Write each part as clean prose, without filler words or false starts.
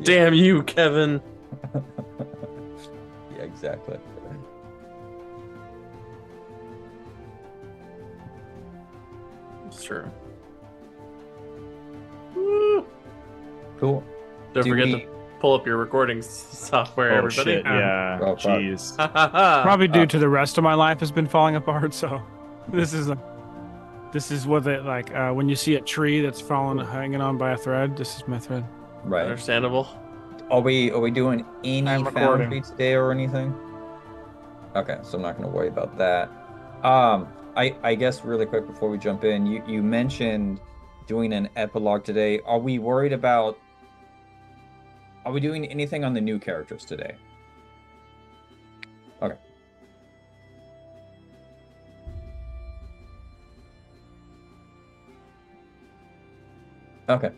Damn you, Kevin. Yeah, exactly. It's true. Woo. Cool. Don't Do forget to we? pull up your recording software, Oh everybody. shit, yeah. Oh, fuck. Jeez. Ha ha ha. Probably due to the rest of my life has been falling apart. So this is this is what it like when you see a tree that's fallen hanging on by a thread. This is my thread. Right. Understandable. Are we doing any I'm foundry recording. today or anything? Okay, so I'm not going to worry about that. I guess really quick before we jump in, you mentioned doing an epilogue today. Are we worried about? Are we doing anything on the new characters today? Okay. Okay.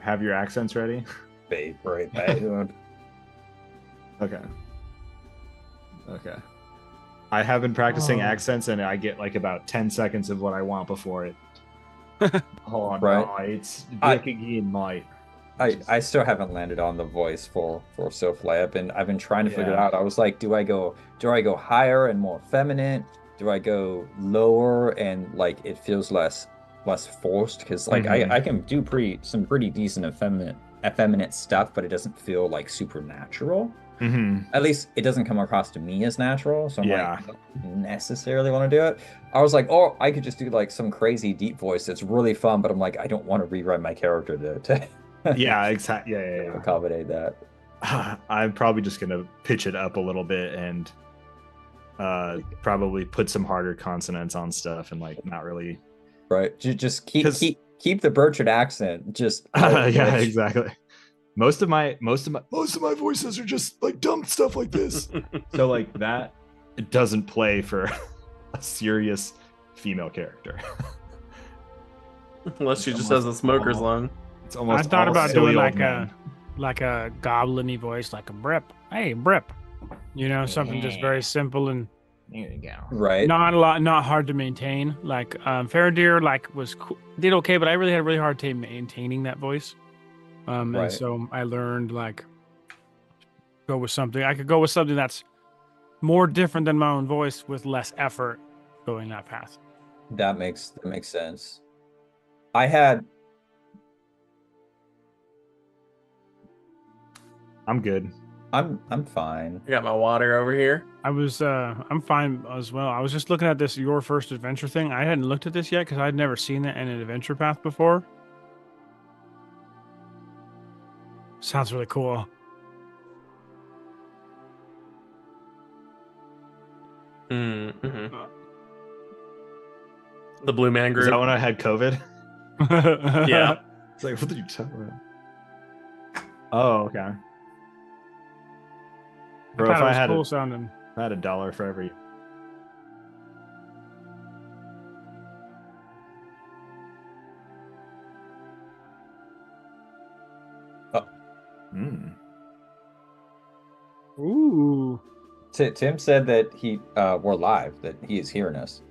Have your accents ready? Favorite dude. Okay. Okay. I have been practicing accents and I get like about 10 seconds of what I want before it. Oh Right. no, it's I- again, mate. I still haven't landed on the voice for Soulfly. I've been trying to figure it Yeah. out. I was like, do I go higher and more feminine? Do I go lower and like it feels less forced? Because like I can do some pretty decent effeminate stuff, but it doesn't feel like supernatural. At least it doesn't come across to me as natural. So I'm like, I don't necessarily want to do it. I was like, oh, I could just do like some crazy deep voice that's really fun, but I'm like, I don't want to rewrite my character to Yeah, exactly. Yeah. accommodate that. I'm probably just gonna pitch it up a little bit and probably put some harder consonants on stuff and like not really. Right. Just keep the Bertrand accent. Just Yeah, exactly. Most of my voices are just like dumb stuff like this. So like that it doesn't play for a serious female character. Unless she just has a smoker's lung. It's almost I thought all about silly doing old like men. a goblin-y voice, like a Brip. Hey, Brip. You know, something just very simple and There you go. right. not hard to maintain. Like Faradir did okay, but I really had a really hard time maintaining that voice. And Right. so I learned like go with something. I could go with something that's more different than my own voice with less effort going that path. That makes sense. I had I'm good. I'm fine. I got my water over here. I'm fine as well. I was just looking at this your first adventure thing. I hadn't looked at this yet because I'd never seen that in an adventure path before. Sounds really cool. Mm-hmm. The Blue Man Is Group. that when I had COVID? Yeah. It's like, what did you talk about? Oh, okay. Bro, if I had cool sounding. I had $1 for every. Ooh. Tim said that we're live, that he is hearing us.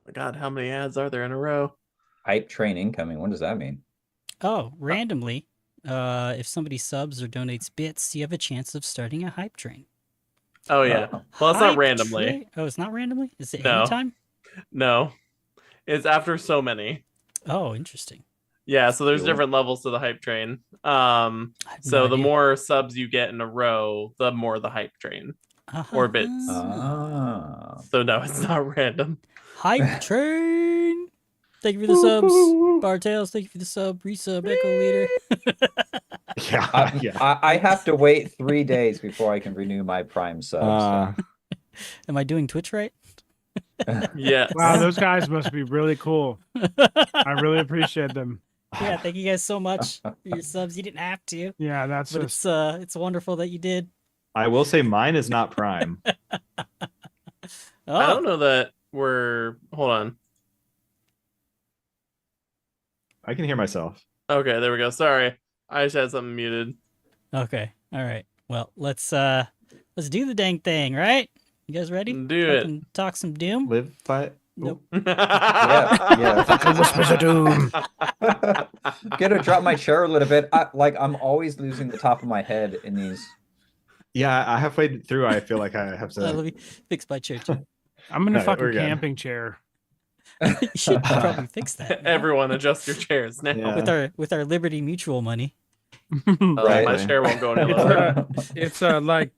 my God, how many ads are there in a row? Hype train incoming. What does that mean? Oh, randomly, if somebody subs or donates bits, you have a chance of starting a hype train. Oh yeah. Oh. Well, it's not Hype randomly. Oh, it's not randomly? Is it No. anytime? No, it's after so many. Oh, interesting. Yeah, so there's Cool. different levels to the hype train. I have So no the idea. more subs you get in a row, the more the hype train or bits. Ah. So no, it's not random. Hype train. Thank you for the subs. Bartails, thank you for the sub. Resub, Echo Leader. Yeah. I have to wait 3 days before I can renew my Prime subs. Am I doing Twitch right? Yes. Wow, those guys must be really cool. I really appreciate them. Yeah, thank you guys so much for your subs. You didn't have to, Yeah, that's but just it's wonderful that you did. I will say mine is not Prime. Oh, I don't know that we're. Hold on. I can hear myself. Okay, there we go. Sorry, I just had something muted. okay. All right. Well, let's do the dang thing, right? You guys ready? Do it. Fucking talk some doom. Live by. Nope. Yeah. whispers of doom. Gonna drop my chair a little bit. I'm always losing the top of my head in these. Yeah, I halfway through. I feel like I have Let to. me fix my chair too. I'm in a Alright, fucking we're good. camping chair. You should probably fix that. now. Everyone, adjust your chairs now. Yeah. with our Liberty Mutual money. Right. My chair won't go any It's lower. It's like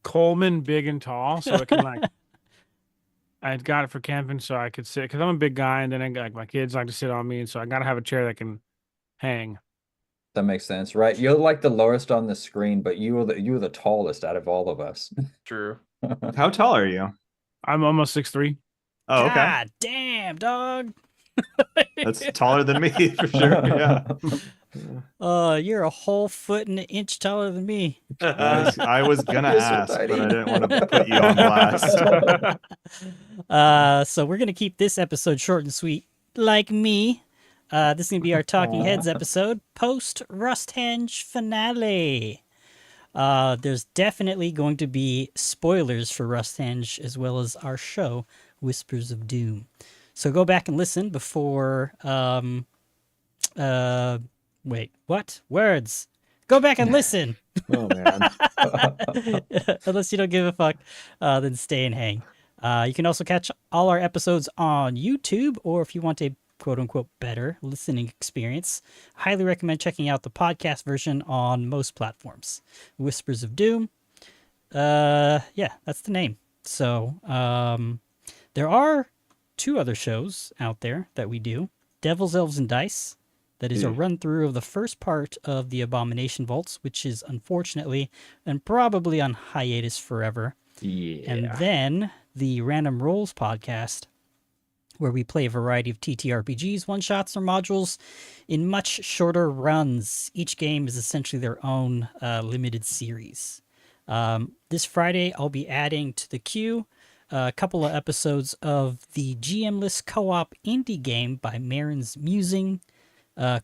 Coleman big and tall, so it can like. I got it for camping, so I could sit because I'm a big guy, and then I got like my kids like to sit on me, and so I gotta have a chair that can hang. That makes sense, right? You're like the lowest on the screen, but you were the tallest out of all of us. True. How tall are you? I'm almost 6'3". Oh, okay. God damn, dog. That's taller than me for sure. Yeah. You're a whole foot and an inch taller than me. I was gonna You're so ask, but tiny. I didn't want to put you on blast. So we're gonna keep this episode short and sweet, like me. This is gonna be our Talking Heads episode, Post-Rusthenge finale. There's definitely going to be spoilers for Rusthenge as well as our show, Whispers of Doom. So go back and listen before. Wait, what? Words. Go back and listen. Oh man. Unless you don't give a fuck, then stay and hang. You can also catch all our episodes on YouTube, or if you want a quote-unquote better listening experience, highly recommend checking out the podcast version on most platforms. Whispers of Doom. Yeah, that's the name. So there are 2 other shows out there that we do. Devils, Elves, and Dice. That is a run-through of the first part of the Abomination Vaults, which is unfortunately and probably on hiatus forever. Yeah. And then the Random Rolls podcast, where we play a variety of TTRPGs, one-shots, or modules in much shorter runs. Each game is essentially their own limited series. This Friday, I'll be adding to the queue a couple of episodes of the GM-less co-op indie game by Marin's Musing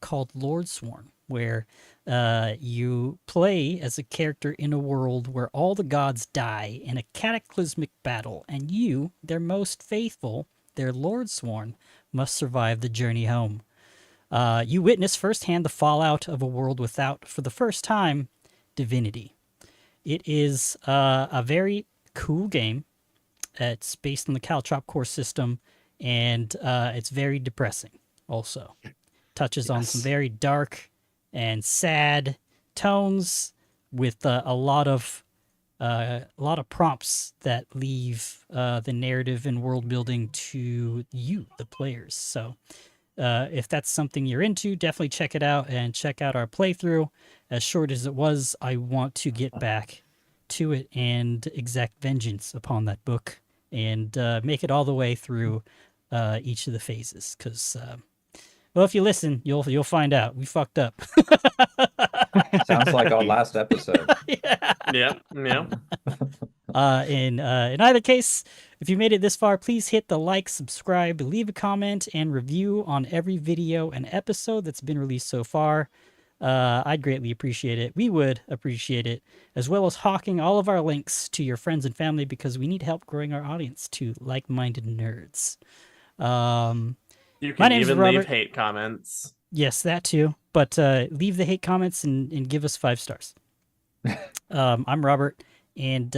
called Lordsworn, where you play as a character in a world where all the gods die in a cataclysmic battle, and you, their most faithful, their Lordsworn, must survive the journey home. You witness firsthand the fallout of a world without, for the first time, divinity. It is a very cool game. It's based on the Caltrop core system, and it's very depressing also. Touches on some very dark and sad tones with a lot of prompts that leave the narrative and world building to you, the players. So if that's something you're into, definitely check it out and check out our playthrough. As short as it was, I want to get back to it and exact vengeance upon that book and make it all the way through each of the phases. Because, well, if you listen, you'll find out. We fucked up. Sounds like our last episode. Yeah. In either case, if you made it this far, please hit the like, subscribe, leave a comment, and review on every video and episode that's been released so far. I'd greatly appreciate it. We would appreciate it, as well as hawking all of our links to your friends and family because we need help growing our audience to like-minded nerds. You My can name's even Robert. leave hate comments. Yes, that too. But leave the hate comments and give us 5 stars. I'm Robert, and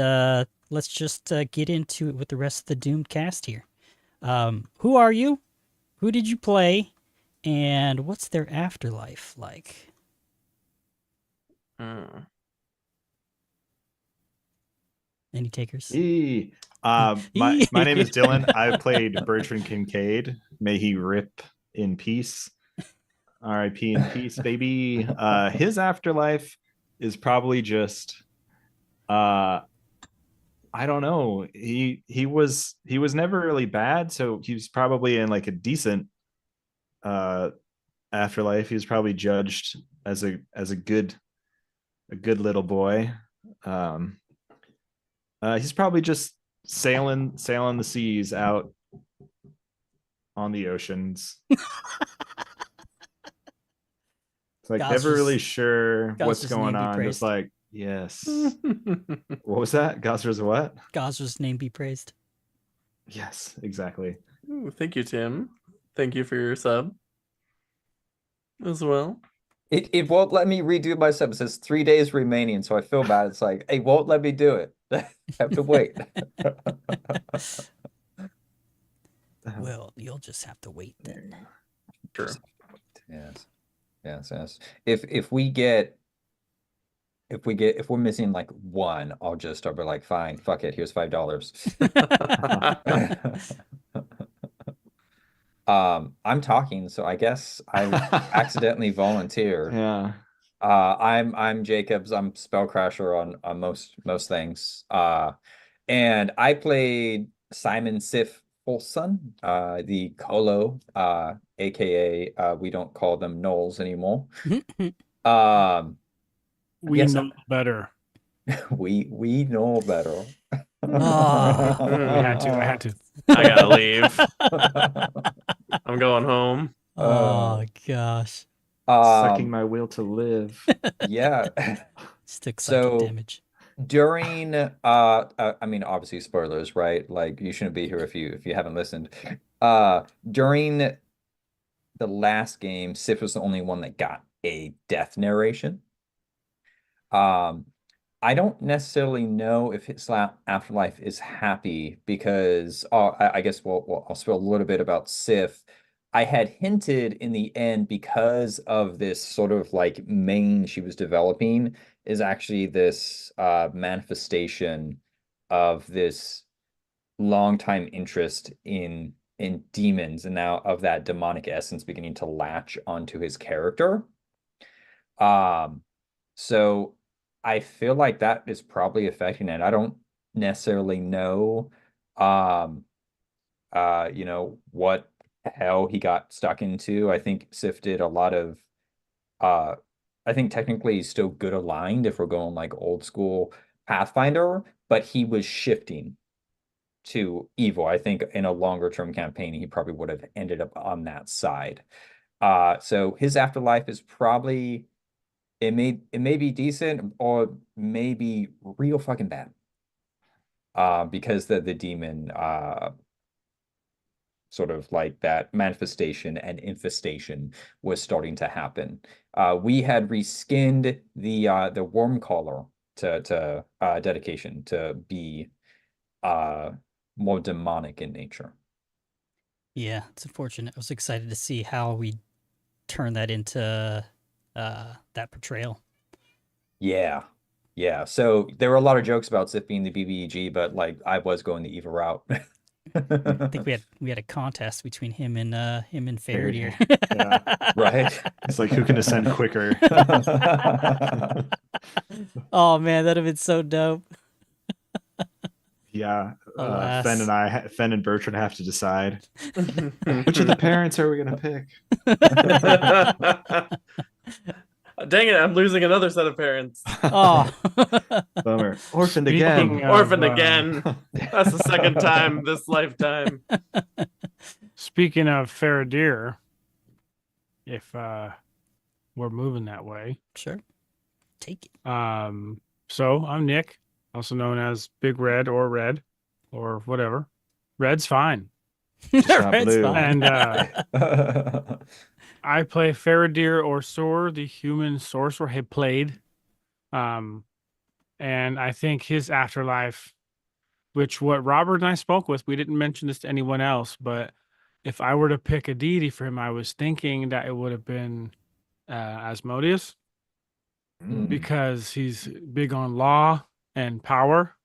let's just get into it with the rest of the Doomed cast here. Who are you? Who did you play? And what's their afterlife like? Any takers? My name is Dylan. I played Bertrand Kincaid. May he rip in peace. R.I.P. in peace, baby. His afterlife is probably just I don't know. He was never really bad, so he was probably in like a decent afterlife. He was probably judged as a good little boy. He's probably just sailing the seas out on the oceans. It's like never really sure what's going on. Just like, yes. What was that? Gosser's what? Gosser's name be praised. Yes, exactly. Ooh, thank you, Tim. Thank you for your sub as well. It won't let me redo my sub. It says 3 days remaining, so I feel bad. It's like, it won't let me do it. I have to wait. Well, you'll just have to wait then. Sure. Yes. If we're missing like one, I'll be like, fine, fuck it, here's $5. I'm talking, so I guess I accidentally volunteered. Yeah. I'm Jacobs. I'm Spellcrasher on most things. And I played Simon Sif Folson, the Colo, aka we don't call them Knowles anymore. We know better. we know better. I had to. I gotta leave. I'm going home. Oh gosh. Sucking my will to live. Yeah. Stick psychic damage. During I mean, obviously spoilers, right? Like, you shouldn't be here if you haven't listened. During the last game, Sif was the only one that got a death narration. I don't necessarily know if his afterlife is happy because I guess I'll spill a little bit about Sif. I had hinted in the end, because of this sort of like main she was developing is actually this manifestation of this longtime interest in demons, and now of that demonic essence beginning to latch onto his character. So I feel like that is probably affecting it. I don't necessarily know what hell he got stuck into. I think Sif did a lot of I think technically he's still good aligned if we're going like old school Pathfinder, but he was shifting to evil. I think in a longer term campaign he probably would have ended up on that side. So his afterlife is probably it may be decent or maybe real fucking bad. Because the demon sort of like that manifestation and infestation was starting to happen. We had reskinned the worm collar to dedication to be more demonic in nature. Yeah, it's unfortunate. I was excited to see how we turn that into that portrayal. Yeah. So there were a lot of jokes about Sif being the BBEG, but like I was going the evil route. I think we had a contest between him and Faradir. Yeah. Right. It's like, who can ascend quicker? Oh man, that'd have been so dope. Yeah. Fen and Bertrand have to decide which of the parents are we gonna pick. Dang it, I'm losing another set of parents. Oh. Bummer. Orphaned again. Orphaned again. That's the second time this lifetime. Speaking of Faradir, if we're moving that way. Sure. Take it. So I'm Nick, also known as Big Red or Red or whatever. Red's fine. Just not Red's blue. fine. And I play Faradir or Sor, the human sorcerer. He played. And I think his afterlife, which what Robert and I spoke with, we didn't mention this to anyone else, but if I were to pick a deity for him, I was thinking that it would have been Asmodeus, because he's big on law and power.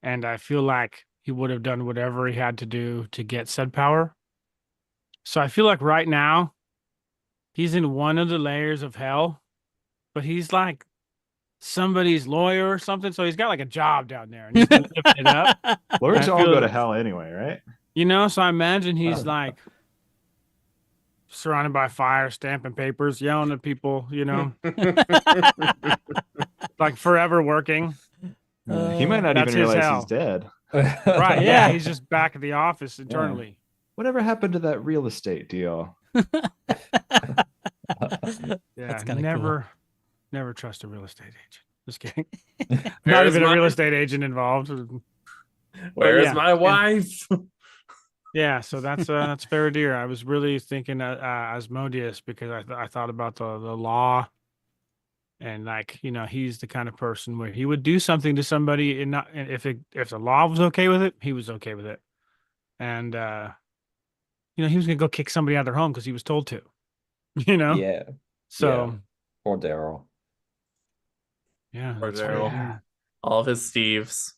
And I feel like he would have done whatever he had to do to get said power. So I feel like right now he's in one of the layers of hell, but he's like somebody's lawyer or something. So he's got like a job down there and he's been lifting it up. Lawyers I all go feel- to hell anyway, right? You know, so I imagine he's like surrounded by fire, stamping papers, yelling at people, you know, like forever working. He might not That's even his realize hell. he's dead. Right. Yeah. Yeah. He's just back at the office internally. Whatever happened to that real estate deal? Yeah. That's kinda never trust a real estate agent. Just kidding. Not Where's even a my- real estate agent involved. Where's yeah. my wife? Yeah, so that's Faradir. I was really thinking Asmodeus because I thought about the law, and like, you know, he's the kind of person where he would do something to somebody and not, and if the law was okay with it, he was okay with it, and you know, he was gonna go kick somebody out of their home because he was told to, you know. Yeah. So Poor Daryl. yeah, Poor that's Daryl. Faradir. All of his Steves.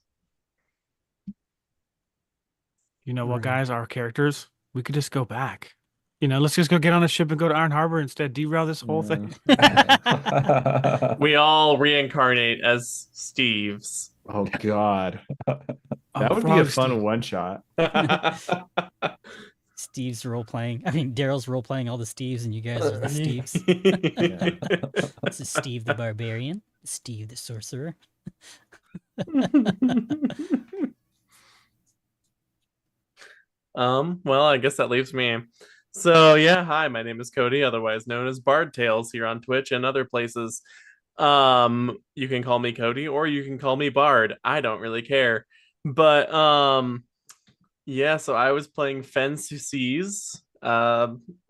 You know what, Right. guys? Our characters, we could just go back. You know, let's just go get on a ship and go to Iron Harbor instead. Derail this whole thing. We all reincarnate as Steves. Oh God, that Oh, would be a Frog fun Steve. one shot. Steve's role playing. I mean, Daryl's role playing all the Steves, and you guys are the Steves. This is Steve the Barbarian, Steve the Sorcerer. Well, I guess that leaves me. So yeah, hi, my name is Cody, otherwise known as Bard Tales here on Twitch and other places. You can call me Cody or you can call me Bard. I don't really care. But yeah, so I was playing Fen Sucis,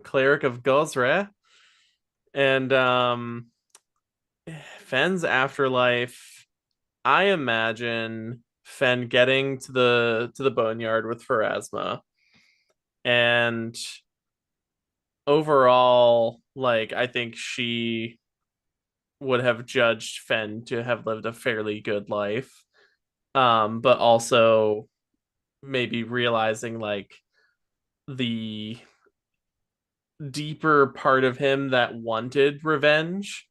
cleric of Gozre. And Fen's afterlife, I imagine Fen getting to the boneyard with Pharasma. And overall, like, I think she would have judged Fen to have lived a fairly good life. But also maybe realizing like the deeper part of him that wanted revenge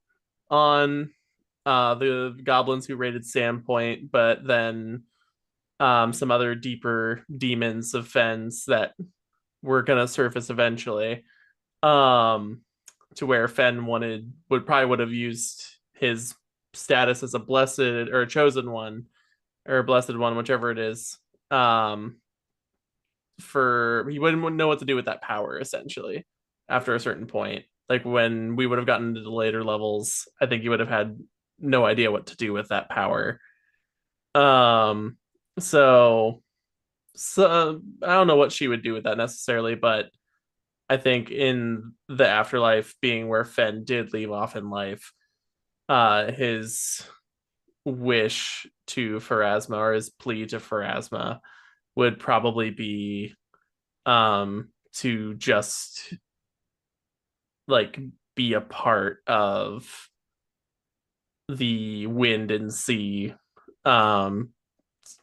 on the goblins who raided Sandpoint, but then some other deeper demons of Fen's that were gonna surface eventually. To where Fen would probably have used his status as a blessed or a chosen one or a blessed one, whichever it is. For he wouldn't know what to do with that power essentially after a certain point. Like when we would have gotten to the later levels, I think he would have had no idea what to do with that power. So I don't know what she would do with that necessarily, but I think in the afterlife, being where Fen did leave off in life, his wish to Pharasma or his plea to Pharasma would probably be to just like be a part of the wind and sea, to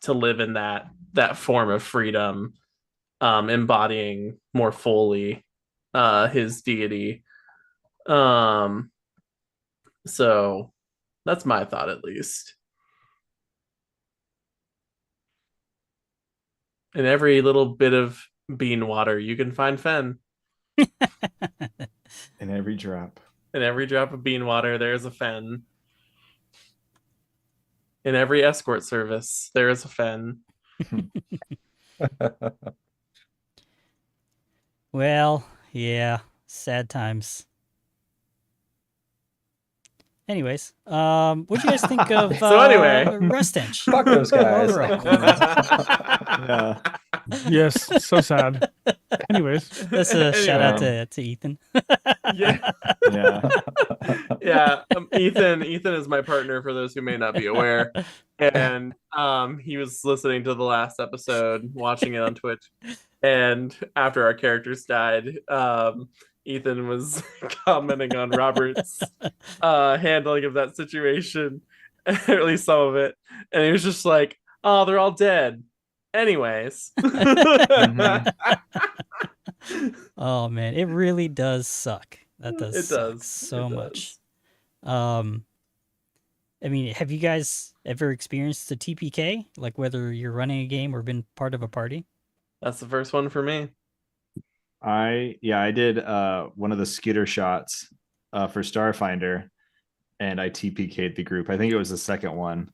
live in that form of freedom, embodying more fully his deity. So that's my thought, at least. In every little bit of bean water, you can find Fen. In every drop. In every drop of bean water, there's a Fen. In every escort service, there is a Fen. Well, yeah, sad times. Anyways, what do you guys think of So anyway. Rusthenge? Fuck those guys. Overall. Yeah. Yes, so sad. Anyways, That's a shout out Anyway. to Ethan. Yeah. Yeah. Yeah, Ethan is my partner, for those who may not be aware, and he was listening to the last episode, watching it on Twitch, and after our characters died, Ethan was commenting on Robert's handling of that situation, or at least some of it, and he was just like, oh, they're all dead anyways. Oh man, it really does suck. That does It suck does. so It much. does. I mean, have you guys ever experienced a TPK? Like whether you're running a game or been part of a party? That's the first one for me. I did one of the scooter shots for Starfinder, and I TPK'd the group. I think it was the second one.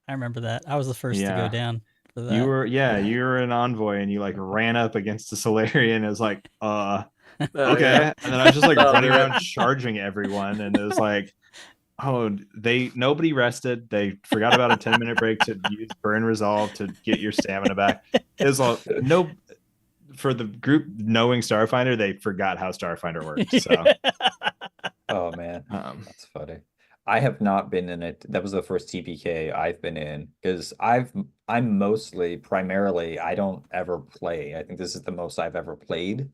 I remember that. I was the first to go Yeah. down for that. You were an envoy, and you like ran up against a Solarian. It was like, Oh, okay. yeah. And then I was just like Oh, running yeah. around charging everyone, and it was like, oh, nobody rested. They forgot about a 10-minute break to use burn resolve to get your stamina back. It was all for the group knowing Starfinder, they forgot how Starfinder works. So Oh man, that's funny. I have not been in it. That was the first TPK I've been in, because I'm mostly primarily I don't ever play. I think this is the most I've ever played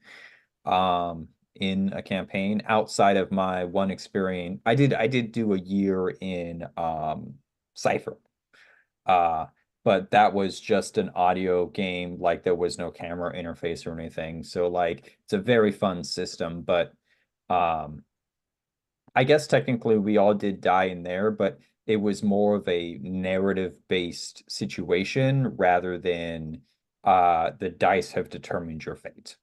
in a campaign outside of my one experience. I did do a year in Cypher. But that was just an audio game, like there was no camera interface or anything. So like it's a very fun system, but I guess technically we all did die in there, but it was more of a narrative-based situation rather than the dice have determined your fate.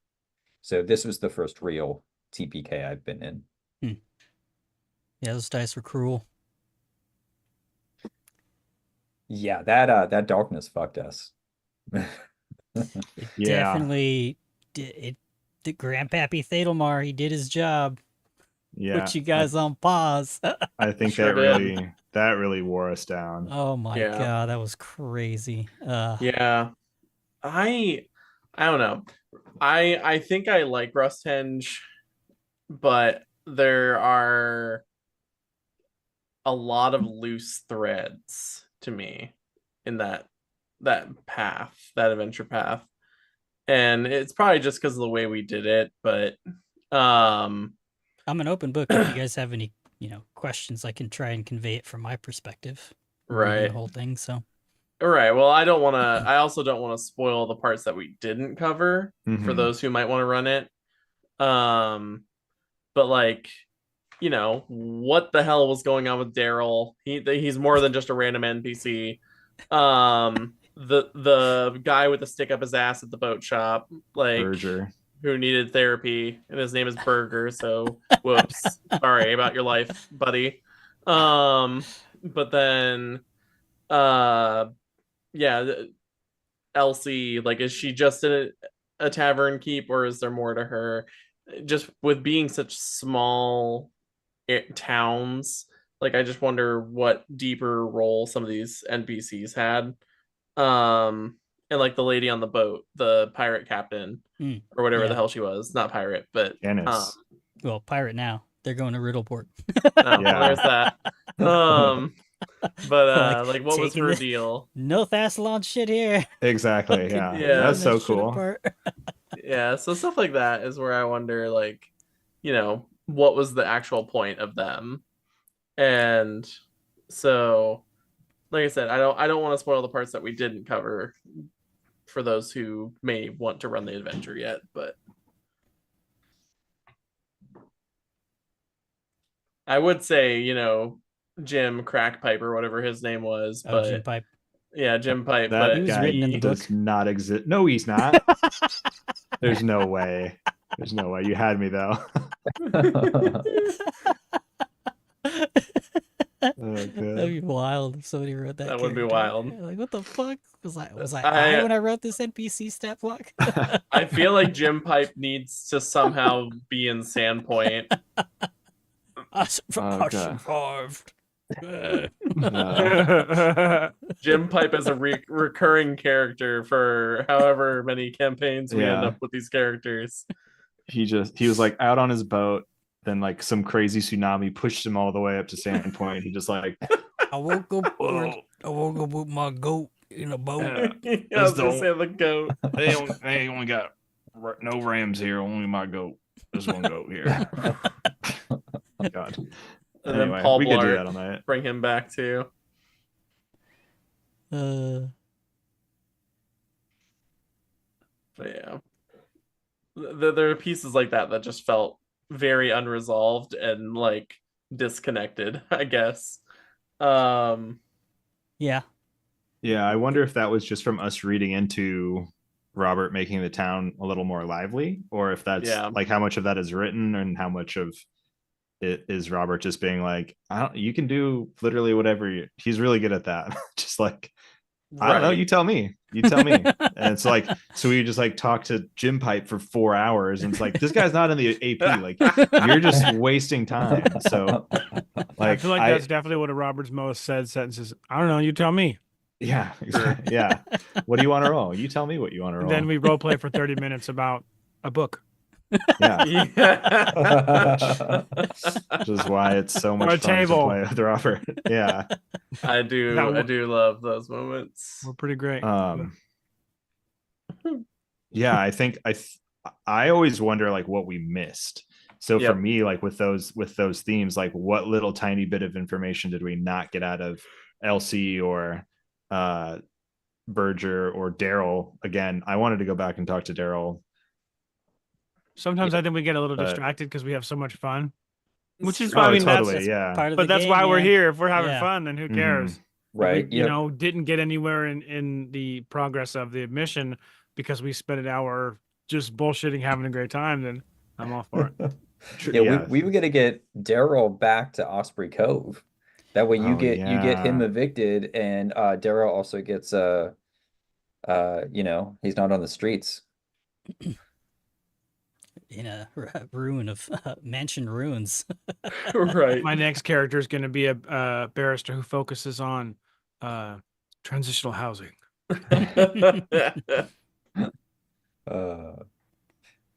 So this was the first real TPK I've been in. Yeah, those dice were cruel. Yeah, that darkness fucked us. Definitely did. The Grandpappy Thadelmar, he did his job. yeah, Put you guys on pause. I think Sure that really wore us down. Oh my Yeah. god, that was crazy. Yeah. I don't know. I think I like Rusthenge, but there are a lot of loose threads to me in that path, that adventure path. And it's probably just because of the way we did it, but I'm an open book. If you guys have any, questions, I can try and convey it from my perspective. Reading right. the whole thing. So All right. Well, I also don't want to spoil the parts that we didn't cover for Mhm. those who might want to run it. But like, what the hell was going on with Daryl? He's more than just a random NPC. The guy with the stick up his ass at the boat shop, like Berger. who needed therapy, and his name is Burger, so whoops. Sorry about your life, buddy. But then yeah, Elsie, like, is she just in a tavern keep, or is there more to her? Just with being such small towns, like, I just wonder what deeper role some of these NPCs had. And like the lady on the boat, the pirate captain, or whatever the hell she was, not pirate, but Janice. well, pirate now. They're going to Riddleport. Well, there's that. But like what was taking her deal? No Thassalon shit here. Exactly. Yeah. Yeah. That's so Shit cool. apart. Yeah, so stuff like that is where I wonder, like, what was the actual point of them? And so, like I said, I don't want to spoil the parts that we didn't cover for those who may want to run the adventure yet, but I would say, Jim Crackpipe or whatever his name was, but Jim Pipe. yeah, Jim Pipe. That but he was guy written in the does book. not exist. No, he's not. There's no way. There's no way. You had me though. That'd be wild if somebody wrote that. That would be character. wild. Like, what the fuck? Was I high when I wrote this NPC stat block? I feel like Jim Pipe needs to somehow be in Sandpoint. I Oh, survived. Jim Pipe as a recurring character for however many campaigns we end Yeah. up with these characters. He was like out on his boat, then like some crazy tsunami pushed him all the way up to Sandpoint. He just like, I woke up. whoa, I woke up with my goat in a boat. I was gonna say the goat. they only got no rams here, only my goat. There's one goat here. God. And Anyway, then Paul we could do Blart, that on that. bring him back too. Uh, But yeah, there are pieces like that that just felt very unresolved and like disconnected, I guess. yeah. Yeah, I wonder if that was just from us reading into Robert making the town a little more lively, or if that's Yeah. like how much of that is written and how much of it is Robert just being like, you can do literally whatever. He's really good at that. Just like, I don't know, you tell me. You tell me. And it's like, so we just like talk to Jim Pipe for 4 hours, and it's like, this guy's not in the AP. Like, you're just wasting time. So I like, feel like that's definitely one of Robert's most said sentences. I don't know. You tell me. yeah, yeah. What do you want to roll? You tell me what you want to roll. And then we role play for 30 minutes about a book. Yeah. Yeah. Which is why it's so much Or a fun table. to play with Robert. Yeah. I do love those moments. We're pretty great. Yeah, I think I always wonder like what we missed. So for me, like with those themes, like what little tiny bit of information did we not get out of Elsie or Berger or Daryl? Again, I wanted to go back and talk to Daryl. Sometimes I think we get a little distracted because we have so much fun. Which is, Oh, I mean, totally, that's part of but the that's game, why we're man. here. If we're having Yeah. fun, then who cares? Right. We, you know, didn't get anywhere in the progress of the mission because we spent an hour just bullshitting, having a great time. Then I'm all for it. Yeah, we were gonna get Daryl back to Osprey Cove. That way you get him evicted, and Daryl also gets you know, he's not on the streets. In a ruin of mansion ruins. Right. My next character is going to be a barrister who focuses on transitional housing.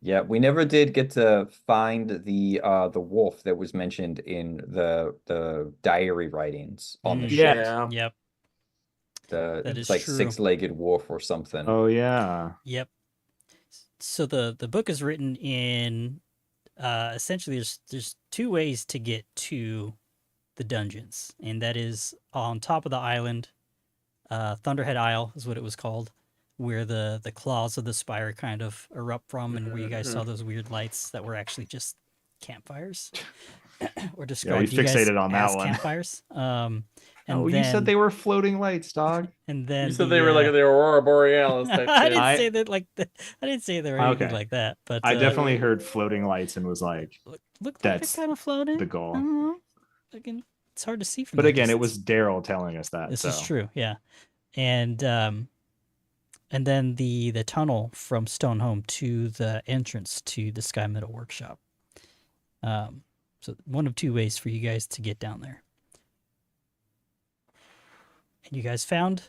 Yeah, we never did get to find the wolf that was mentioned in the diary writings on the ship. Yeah. Yep. That is like true. 6-legged wolf or something. Oh yeah. Yep. So the book is written in essentially there's 2 ways to get to the dungeons, and that is on top of the island. Thunderhead Isle is what it was called, where the claws of the spire kind of erupt from, and where you guys saw those weird lights that were actually just campfires, or described we fixated on that as one. Campfires. And you said they were floating lights, dog. And then you said they were like the Aurora Borealis type I shit. didn't say that I didn't say they were anything like that, but I definitely heard floating lights and was like, look like that's they're kind of floating. the goal. I don't know. Again, it's hard to see from. But that again, it distance. was Daryl telling us that. This is true, yeah. And then the tunnel from Stonehome to the entrance to the Sky Metal Workshop. So one of 2 ways for you guys to get down there. And you guys found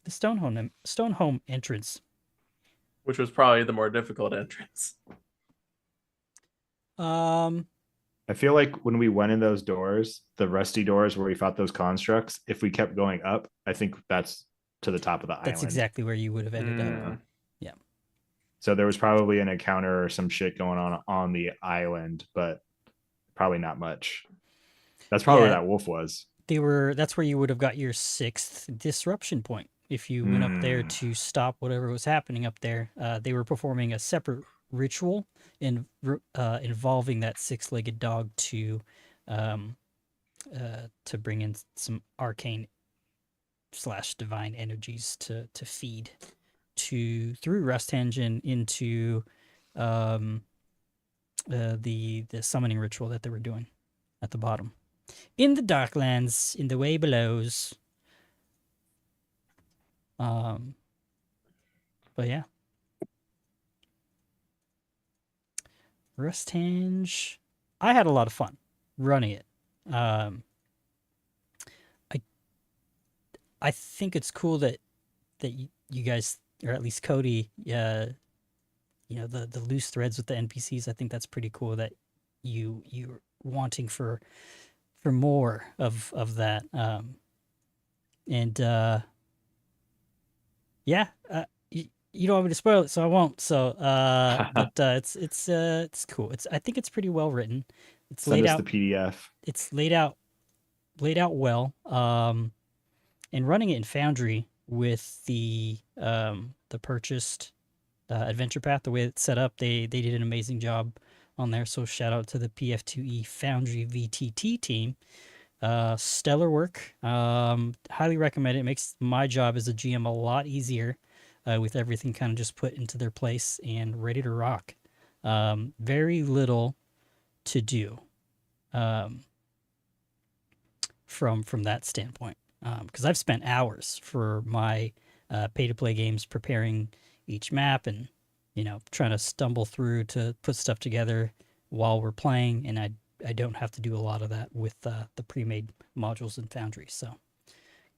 the Stonehome entrance, which was probably the more difficult entrance. I feel like when we went in those doors, the rusty doors where we fought those constructs, if we kept going up, I think that's to the top of the island. That's exactly where you would have ended up. Yeah. So there was probably an encounter or some shit going on the island, but probably not much. That's probably where that wolf was. That's where you would have got your 6th disruption point. If you went up there to stop whatever was happening up there, they were performing a separate ritual involving that 6-legged dog to bring in some arcane / divine energies to feed through Rusthenge and into the summoning ritual that they were doing at the bottom. In the Darklands, in the way belows. But yeah. Rusthenge. I had a lot of fun. running it. I think it's cool that you guys, or at least Cody, the loose threads with the NPCs. I think that's pretty cool that you're wanting for more of that. And yeah, you don't want me to spoil it, so I won't. So, but it's cool. I think it's pretty well written. It's Send laid us out. the PDF. It's laid out well. And running it in Foundry with the purchased adventure path, the way it's set up, they did an amazing job on there. So shout out to the PF2E Foundry VTT team. Stellar work. Highly recommend it. It makes my job as a GM a lot easier with everything kind of just put into their place and ready to rock. Very little to do from that standpoint. Because I've spent hours for my pay-to-play games preparing each map and, trying to stumble through to put stuff together while we're playing, and I don't have to do a lot of that with the pre-made modules in Foundry. So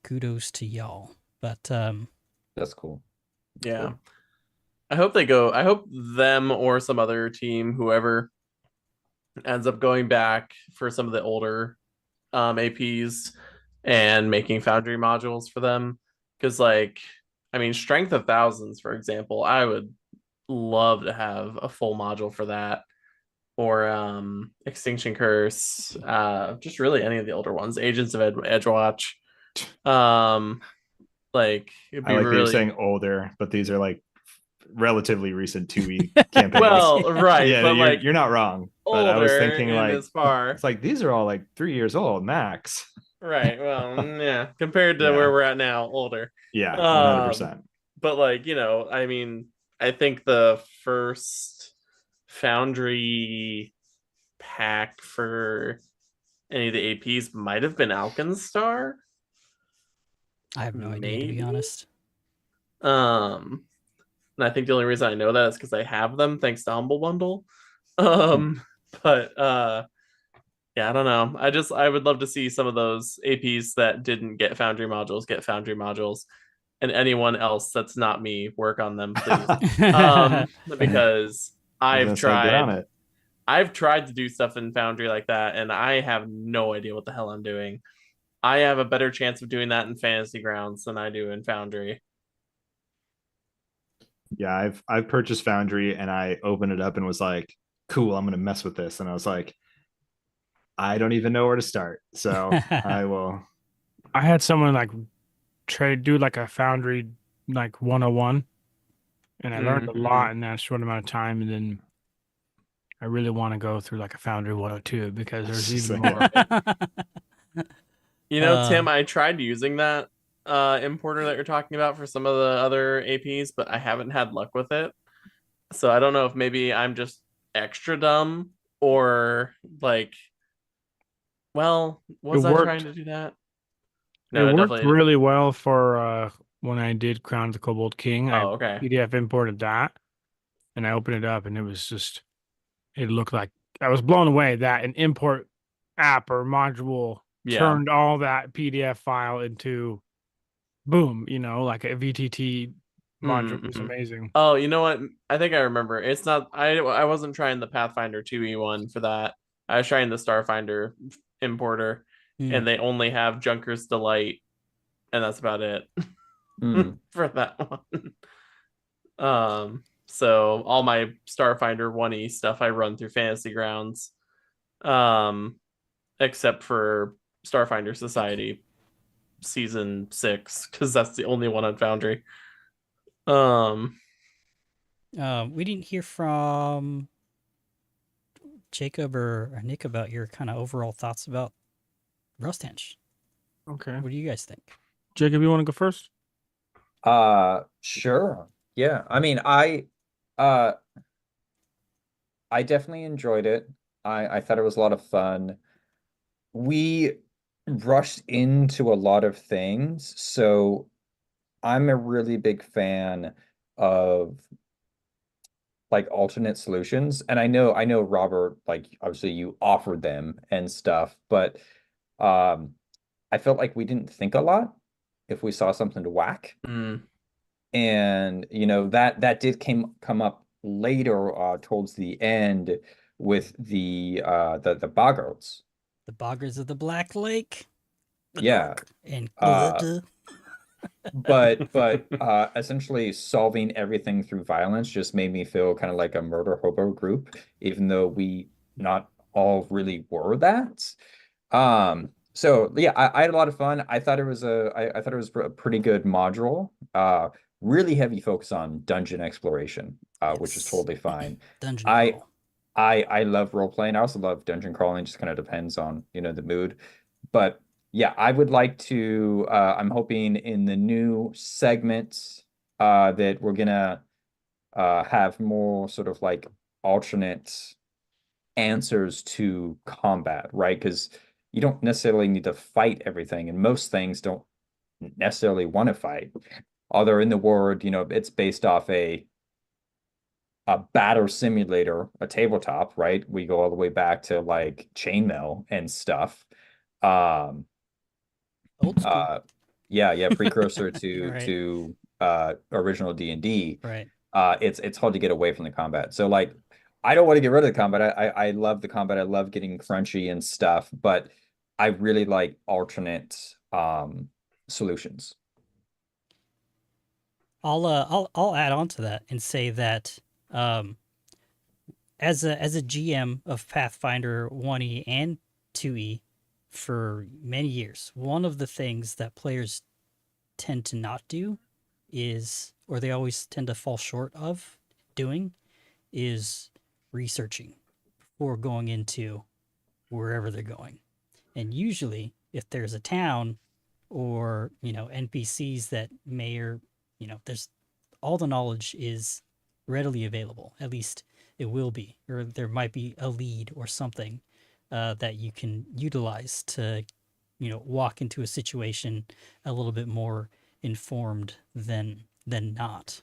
kudos to y'all. But That's cool. Yeah. Cool. I hope them or some other team, whoever ends up going back for some of the older APs and making Foundry modules for them. Because Strength of Thousands, for example, I would love to have a full module for that. Or Extinction Curse, just really any of the older ones, Agents of Edgewatch. It'd be I like really... that you're saying older, but these are like relatively recent 2E campaigns. Well, right, yeah, but you're not wrong. But I was thinking as far. It's like these are all like 3 years old max. Right. Well, yeah, compared to where we're at now, older. Yeah, 100%. But I think the first Foundry pack for any of the APs might have been Alkenstar. I have no idea, to be honest. And I think the only reason I know that is because I have them thanks to Humble Bundle. But yeah, I don't know. I would love to see some of those APs that didn't get Foundry modules, and anyone else that's not me work on them, please. Because I've tried to do stuff in Foundry like that, and I have no idea what the hell I'm doing. I have a better chance of doing that in Fantasy Grounds than I do in Foundry. Yeah, I've purchased Foundry and I opened it up and was like, cool, I'm gonna mess with this. And I was like, I don't even know where to start. So I will. I had someone do like a Foundry 101, and I learned a lot in that short amount of time. And then I really want to go through like a Foundry 102 because there's even more. Tim, I tried using that importer that you're talking about for some of the other APs, but I haven't had luck with it. So I don't know if maybe I'm just extra dumb or was I trying to do that? No, it worked really well for when I did Crown of the Kobold King. Okay. PDF imported that, and I opened it up, and it was it looked like I was blown away that an import app or module turned all that PDF file into boom, like a VTT module. It was amazing. Oh, you know what? I think I remember. It's not. I wasn't trying the Pathfinder 2E one for that. I was trying the Starfinder importer, and they only have Junker's Delight, and that's about it for that one. So all my Starfinder 1E stuff I run through Fantasy Grounds, except for Starfinder Society Season 6, because that's the only one on Foundry. We didn't hear from Jacob or Nick about your kind of overall thoughts about Rusthenge. Okay. What do you guys think? Jacob, you want to go first? Sure. Yeah. I definitely enjoyed it. I thought it was a lot of fun. We rushed into a lot of things, so I'm a really big fan of like alternate solutions. And I know Robert, like obviously you offered them and stuff, but I felt like we didn't think a lot if we saw something to whack. Mm. And that did come up later towards the end with the boggarts. The boggers of the Black Lake. Yeah. And Uh, but essentially solving everything through violence just made me feel kind of like a murder hobo group, even though we not all really were that. So yeah, I had a lot of fun. I thought it was I thought it was a pretty good module. Really heavy focus on dungeon exploration, which is Yes. totally fine. Dungeon I crawl. I love role playing. I also love dungeon crawling. Just kind of depends on, the mood. But yeah, I would like to I'm hoping in the new segments that we're gonna have more sort of like alternate answers to combat, right? Because you don't necessarily need to fight everything, and most things don't necessarily want to fight. Although in the world, it's based off a battle simulator, a tabletop, right? We go all the way back to like chainmail and stuff. Um, Old school. yeah, precursor to Right. to original D&D. Right. It's hard to get away from the combat. So like I don't want to get rid of the combat. I love the combat. I love getting crunchy and stuff, but I really like alternate solutions. I'll add on to that and say that as a GM of Pathfinder 1E and 2E for many years, one of the things that players tend to not do is, or they always tend to fall short of doing, is researching before going into wherever they're going. And usually, if there's a town or NPCs that may or there's all the knowledge is readily available. At least it will be, or there might be a lead or something that you can utilize to walk into a situation a little bit more informed than not.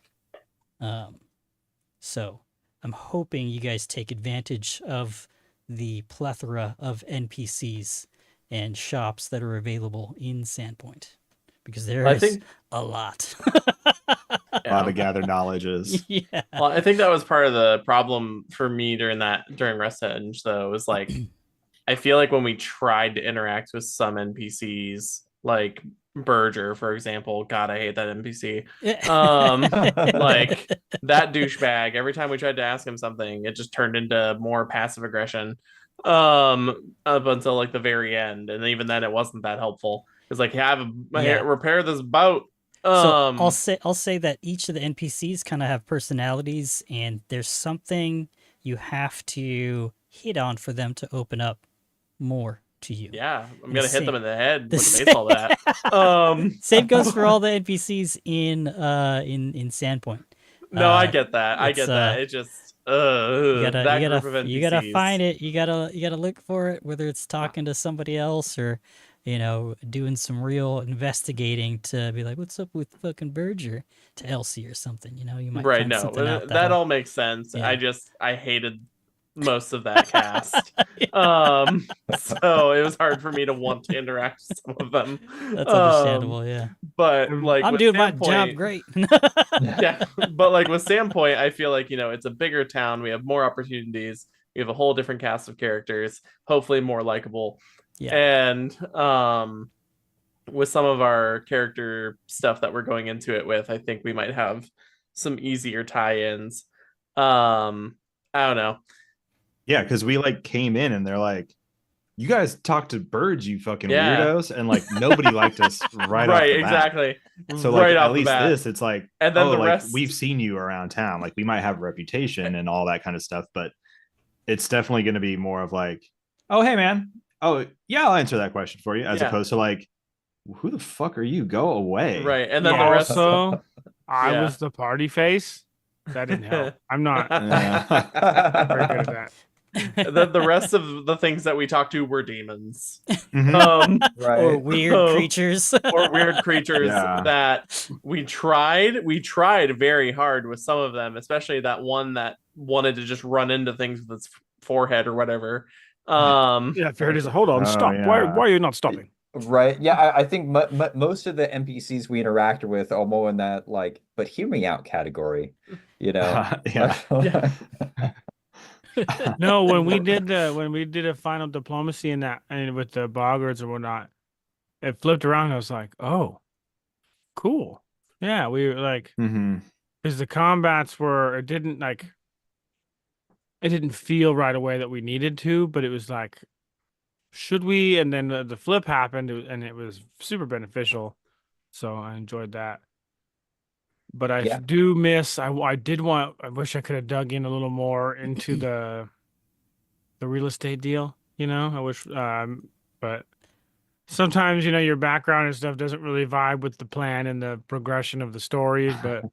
So I'm hoping you guys take advantage of the plethora of NPCs and shops that are available in Sandpoint, because there is a lot. A lot of gather knowledges. Yeah. Well, I think that was part of the problem for me during Rusthenge, though, was like I feel like when we tried to interact with some NPCs, like Berger, for example, God, I hate that NPC. Like that douchebag, every time we tried to ask him something, it just turned into more passive aggression. Up until like the very end, and even then it wasn't that helpful. It's like repair this boat. So I'll say that each of the NPCs kind of have personalities, and there's something you have to hit on for them to open up more to you. Yeah, I'm gonna hit them in the head with a baseball bat. Same goes for all the NPCs in Sandpoint. No, I get that. I get that. It just you group of NPCs. You gotta find it. You gotta look for it, whether it's talking to somebody else or doing some real investigating to be like, what's up with fucking Berger to Elsie or something. You might right. find No, something out that all makes sense. Yeah. I hated most of that cast. So it was hard for me to want to interact with some of them. That's understandable. Yeah, but like I'm doing my job great. Yeah, but like with Sandpoint, I feel like it's a bigger town. We have more opportunities. We have a whole different cast of characters, hopefully more likable. Yeah. And with some of our character stuff that we're going into it with, I think we might have some easier tie-ins. I don't know. Yeah, because we like came in and they're like, you guys talk to birds, you fucking weirdos, and like nobody liked us right off the bat. Exactly. So like right at least this, it's like, and then the like rest... we've seen you around town, like we might have a reputation and all that kind of stuff, but it's definitely going to be more of like, oh hey man, oh yeah, I'll answer that question for you, as opposed to like, who the fuck are you? Go away. Right. And then the rest... Also, I was the party face. That didn't help. I'm not very good at that. The rest of the things that we talked to were demons. Right. Or weird creatures. That we tried very hard with some of them, especially that one that wanted to just run into things with its forehead or whatever. Yeah, fair. It is. Hold on, Oh, stop. yeah. Why are you not stopping? Right. Yeah, I think most of the NPCs we interacted with are more in that like, but hear me out category, you know. Yeah. Yeah. No, when we did a final diplomacy in that and with the boggards or whatnot, it flipped around. And I was like, oh, cool. Yeah, we were like, hmm because the combats were, it didn't feel right away that we needed to, but it was like, should we? And then the flip happened, and it was super beneficial. So I enjoyed that. But I Yeah. do miss. I did want. I wish I could have dug in a little more into the real estate deal. I wish. But sometimes your background and stuff doesn't really vibe with the plan and the progression of the stories. But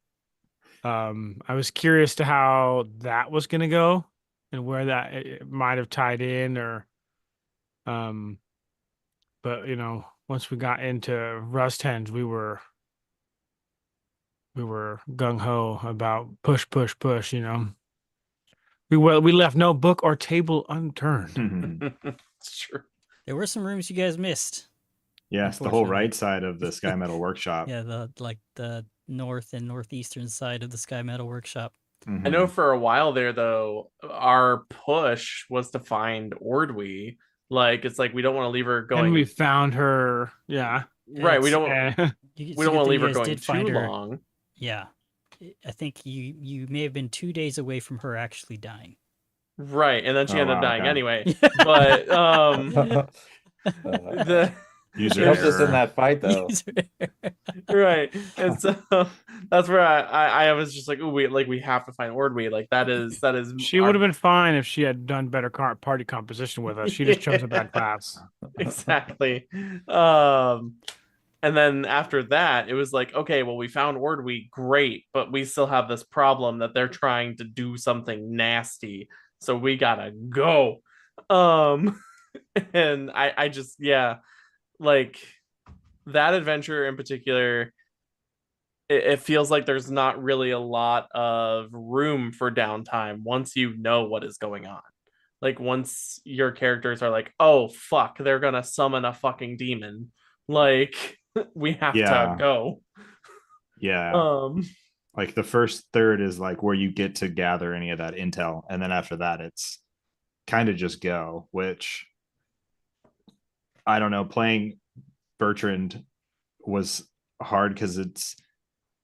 I was curious to how that was going to go and where that it might have tied in or um. But once we got into Rusthenge, we were gung ho about push, push, push. We left no book or table unturned. It's true. There were some rooms you guys missed. Yes, the whole Unfortunately. right side of the Sky Metal Workshop. Yeah, the north and northeastern side of the Sky Metal Workshop. I know for a while there, though, our push was to find Ordwe. Like, it's like we don't want to leave her going. And we found her. Yeah. Right. We don't. It's We a don't good want to thing leave you her guys going did too find her. long. Yeah. I think you may have been 2 days away from her actually dying. Right, and then she Oh, ended up wow, dying okay. anyway. But the User She helped us in error. that fight though. right, and so that's where I was just like, oh, we have to find Ordwe. Like that is She would have been fine if she had done better party composition with us. She just chose a bad class. exactly. And then after that, it was like, okay, well, we found Ordwe, great, but we still have this problem that they're trying to do something nasty, so we gotta go. And I just, yeah, like that adventure in particular, it feels like there's not really a lot of room for downtime once you know what is going on. Like once your characters are like, oh fuck, they're gonna summon a fucking demon. Like we have to Yeah. go. Yeah. Like the first third is like where you get to gather any of that intel. And then after that, it's kind of just go, which I don't know. Playing Bertrand was hard because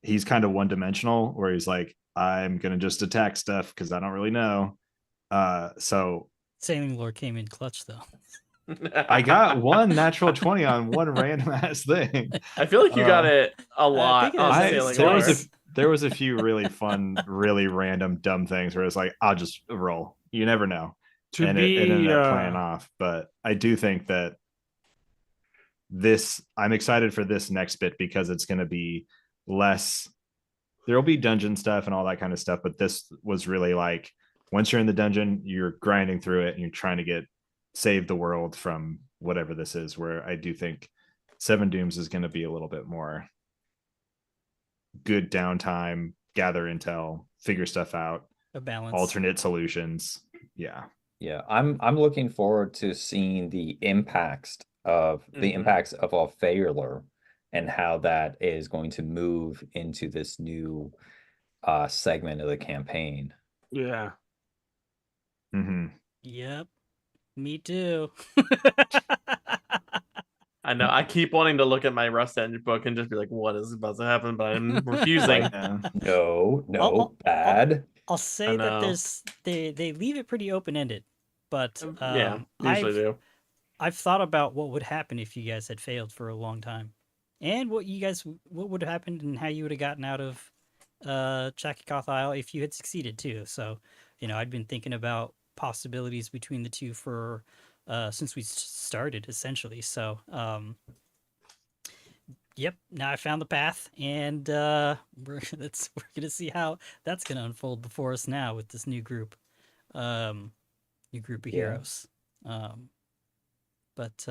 he's kind of one dimensional where he's like, I'm going to just attack stuff because I don't really know. So Sailing Lord came in clutch though. I got one natural 20 on one random ass thing. I feel like you got it a lot think it on was Sailing there Lord. there was a few really fun, really random, dumb things where it's like, I'll just roll. You never know. To And be it ended up playing off. But I do think that I'm excited for this next bit because it's going to be less. There'll be dungeon stuff and all that kind of stuff. But this was really like, once you're in the dungeon, you're grinding through it and you're trying to save the world from whatever this is, where I do think Seven Dooms is going to be a little bit more good downtime, gather intel, figure stuff out, A balance. alternate solutions. Yeah. Yeah, I'm looking forward to seeing the impacts of our failure and how that is going to move into this new segment of the campaign. Yeah. Mm-hmm. Yep. Me too. I know. I keep wanting to look at my Rusthenge book and just be like, what is about to happen? But I'm refusing. No, bad. I'll say that know. they leave it pretty open ended, but Yeah, usually do. I've thought about what would happen if you guys had failed for a long time, and what would have happened and how you would have gotten out of Chakakoth Isle if you had succeeded too. So, I'd been thinking about possibilities between the two for since we started essentially. So, yep. Now I found the path, and we're gonna see how that's gonna unfold before us now with this new group of heroes. But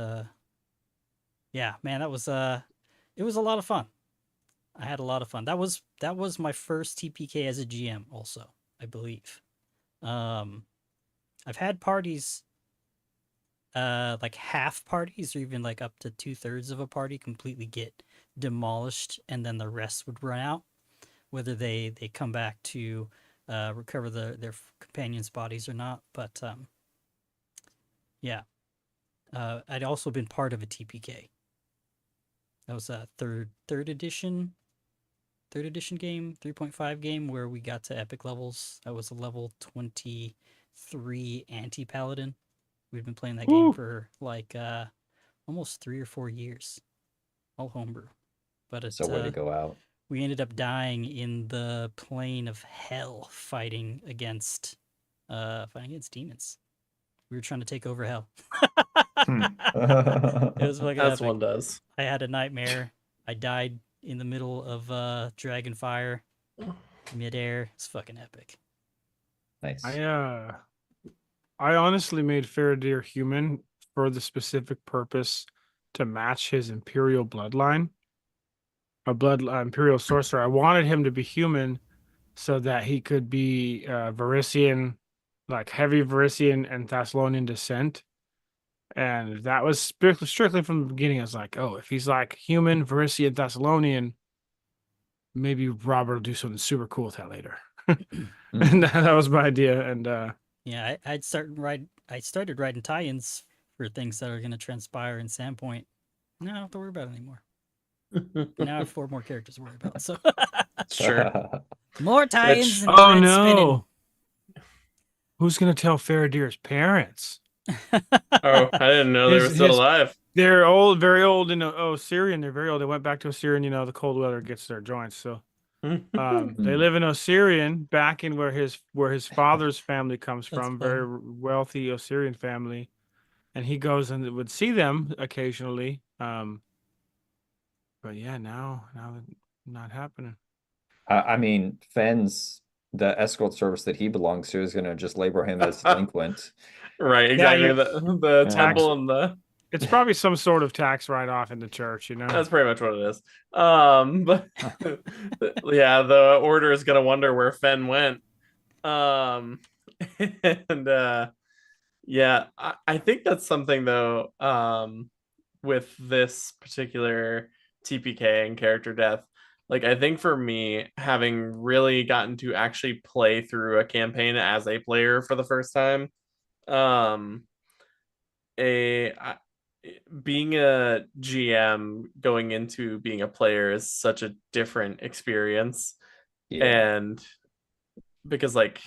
yeah, man, it was a lot of fun. I had a lot of fun. That was my first TPK as a GM, also, I believe. I've had parties, like half parties, or even like up to 2/3 of a party completely get demolished, and then the rest would run out, whether they come back to recover their companions' bodies or not. But yeah, I'd also been part of a TPK. That was a third edition game, 3.5 game, where we got to epic levels. I was a level 23 anti-paladin. We've been playing that game for like almost 3 or 4 years, all homebrew. But So way to go out. we ended up dying in the plane of hell, fighting against demons. We were trying to take over hell. It was fucking As epic. one does. I had a nightmare. I died in the middle of dragon fire, midair. It's fucking epic. Nice. I honestly made Faradir human for the specific purpose to match his imperial bloodline. Imperial sorcerer. I wanted him to be human so that he could be Varisian, like heavy Varisian and Thessalonian descent. And that was strictly from the beginning. I was like, oh, if he's like human, Varisian, Thessalonian, maybe Robert will do something super cool with that later. And that was my idea. And yeah, I started writing tie-ins for things that are going to transpire in Sandpoint. No, I don't have to worry about it anymore. Now I have 4 more characters to worry about. So Sure. more tie-ins and oh thread no, spinning. who's gonna tell Faradir's parents? Oh, I didn't know they were still alive. They're old, very old in Osirian. They're very old. They went back to Osirian. You know, the cold weather gets their joints. So they live in Osirian, back in where his father's family comes That's from, funny. very wealthy Osirian family, and he goes and would see them occasionally. But yeah, now not happening. I mean, Fenn's the escort service that he belongs to is going to just label him as delinquent. Right, Yeah, exactly. The temple and the It's probably some sort of tax write-off in the church, you know. that's pretty much what it is. But yeah, the order is gonna wonder where Fenn went. And yeah, I think that's something though. With this particular TPK and character death, like I think for me, having really gotten to actually play through a campaign as a player for the first time, um, being a GM going into being a player is such a different experience. Yeah. And because like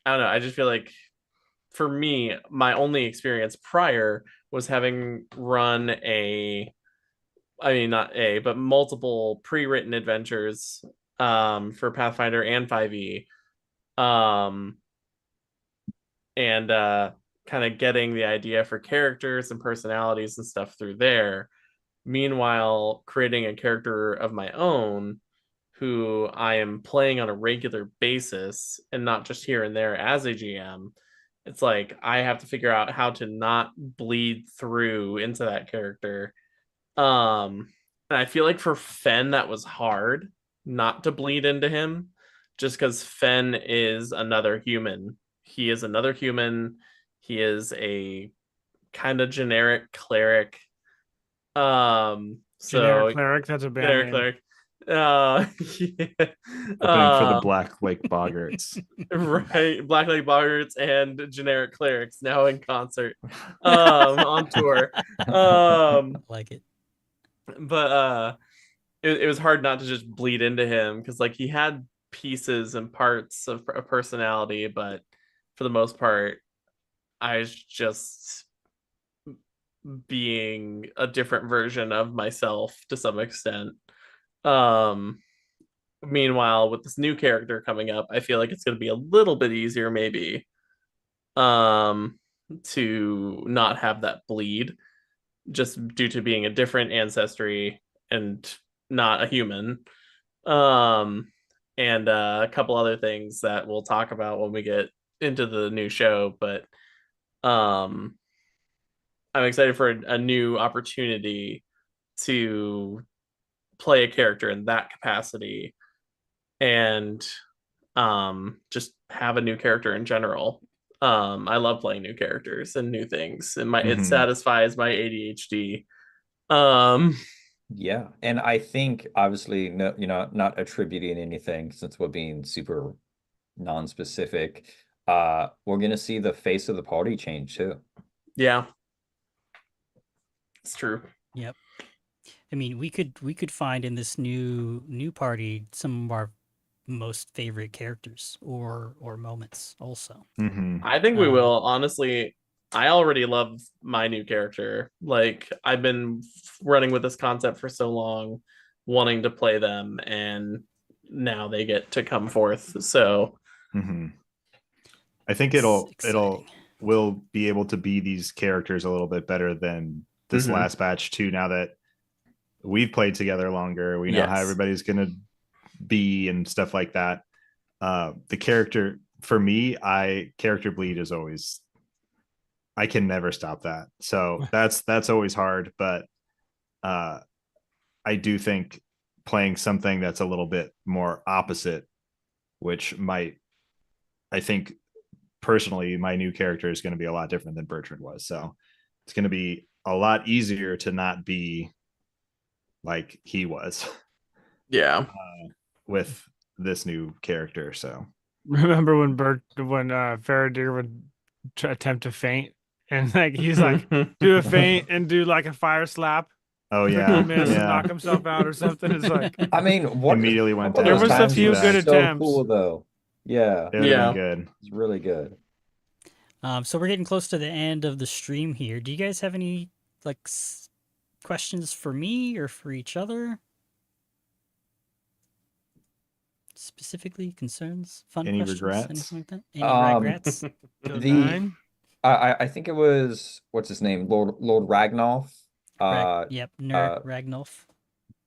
I don't know, I just feel like for me, my only experience prior was having run but multiple pre-written adventures for Pathfinder and 5e. And kind of getting the idea for characters and personalities and stuff through there. Meanwhile, creating a character of my own who I am playing on a regular basis and not just here and there as a GM. It's like I have to figure out how to not bleed through into that character. And I feel like for Fenn that was hard not to bleed into him just because Fenn is another human. He is another human. He is a kind of generic cleric. Generic cleric, that's a bad generic name. cleric. Opening for the Black Lake Boggarts. Right, Black Lake Boggarts and generic clerics now in concert on tour. I like it. But it was hard not to just bleed into him because like he had pieces and parts of a personality, but for the most part I was just being a different version of myself to some extent. Meanwhile, with this new character coming up, I feel like it's going to be a little bit easier maybe to not have that bleed just due to being a different ancestry and not a human. And a couple other things that we'll talk about when we get into the new show, but I'm excited for a new opportunity to play a character in that capacity. And just have a new character in general. I love playing new characters and new things, and it Hmm. satisfies my ADHD. Um, Yeah, and I think obviously no, not attributing anything since we're being super non-specific. We're gonna see the face of the party change too. yeah, it's true. Yep. I mean, we could find in this new party some of our most favorite characters or moments also. Hmm. I think we Um, will. Honestly, I already love my new character. Like, I've been running with this concept for so long, wanting to play them, and now they get to come forth. So, Hmm. I think it's it'll exciting. it'll will be able to be these characters a little bit better than this mhm. last batch too. Now that we've played together longer, we know how Yes. everybody's gonna be and stuff like that. The character for me, I character bleed is always, I can never stop that. So that's always hard, but uh I do think playing something that's a little bit more opposite, which might, I think personally, my new character is going to be a lot different than Bertrand was. So it's going to be a lot easier to not be like he was Yeah. with this new character. So Remember when Faradir would attempt to faint, and like he's like do a feint and do like a fire slap, oh freaking yeah, miss and knock yeah, himself out or something. It's like I mean, immediately one went of there those down. was a That would times be few good was bad. so attempts. cool though. Yeah, It would have been Yeah. good. it's really good. So we're getting close to the end of the stream here. Do you guys have any like questions for me or for each other? Specifically, concerns, fun Any questions, regrets? anything like that? Any Um, regrets? Till the nine. I think it was what's his name, Lord Ragnolf, uh, Yep, uh, Ragnolf.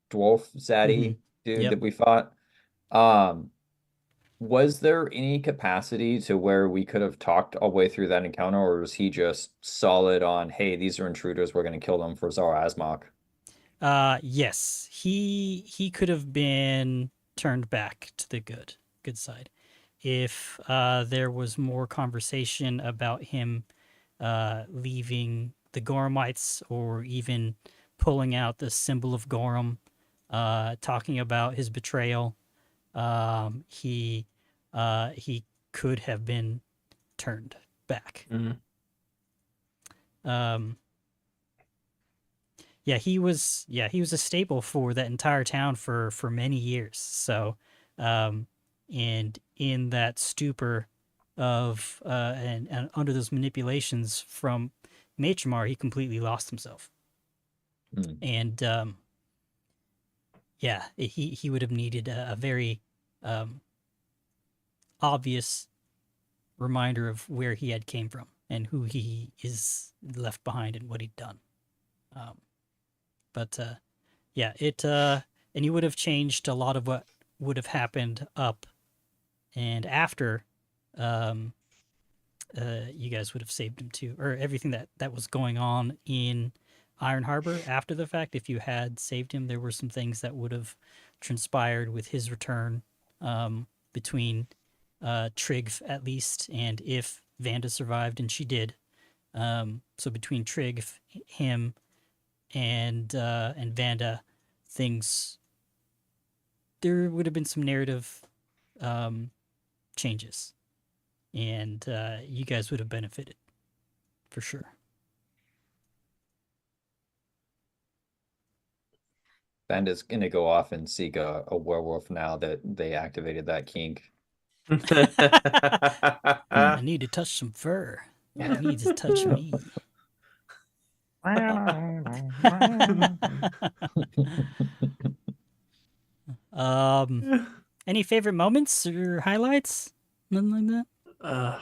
dwarf Hmm. zaddy dude Yep. that we fought. Um, was there any capacity to where we could have talked all the way through that encounter, or was he just solid on, hey, these are intruders, we're gonna kill them for Zara Asmok? Yes, he could have been turned back to the good side if there was more conversation about him leaving the Goromites or even pulling out the symbol of Gorum, talking about his betrayal. He could have been turned back. Mhm. Um, he was a staple for that entire town for many years. So, and in that stupor of and under those manipulations from Matramar, he completely lost himself. Hmm. And he would have needed a very um, obvious reminder of where he had came from and who he is left behind and what he'd done. Um, but yeah, and he would have changed a lot of what would have happened up and after. Um, you guys would have saved him too, or everything that was going on in Iron Harbor after the fact. If you had saved him, there were some things that would have transpired with his return between Trig at least, and if Vanda survived, and she did. So between Trig, him, and Vanda, things there would have been some narrative um, changes, and you guys would have benefited for sure. Banda's gonna go off and seek a werewolf now that they activated that kink. I need to touch some fur. It needs to touch me. um, any favorite moments or highlights? Nothing like that. uh,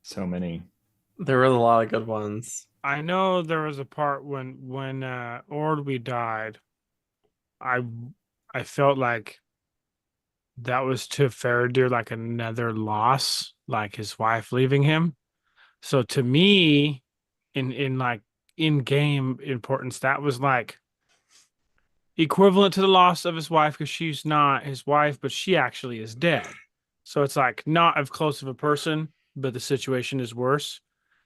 So many. there were a lot of good ones. I know there was a part when Ordwy died. I I felt like that was to Faradir like another loss, like his wife leaving him. So to me, in like in game importance, that was like equivalent to the loss of his wife because she's not his wife, but she actually is dead. So it's like not as close of a person, but the situation is worse.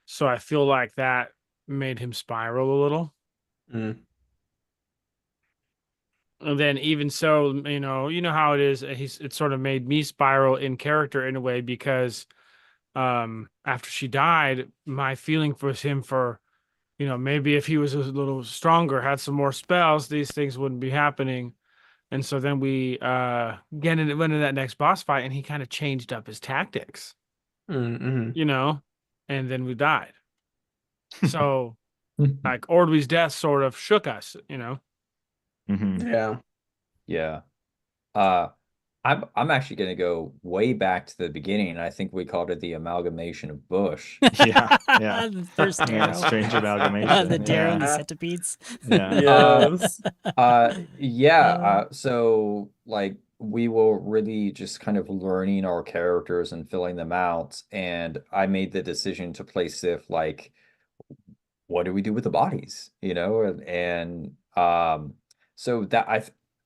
So I feel like that made him spiral a little. Mm. And then even so, you know how it is. It sort of made me spiral in character in a way because after she died, my feeling for him for, maybe if he was a little stronger, had some more spells, these things wouldn't be happening. And so then we went into that next boss fight and he kind of changed up his tactics, Mm-hmm. and then we died. So like Ordwy's death sort of shook us. Mhm. Yeah. Yeah. Uh, I'm actually gonna go way back to the beginning. I think we called it the amalgamation of Bush. Yeah, yeah. The first Yeah, Darrow. strange amalgamation. The Darrow and the Yeah. centipedes. Yeah. Yes. Yeah. Uh, So like we were really just kind of learning our characters and filling them out, and I made the decision to play Sif like, what do we do with the bodies? So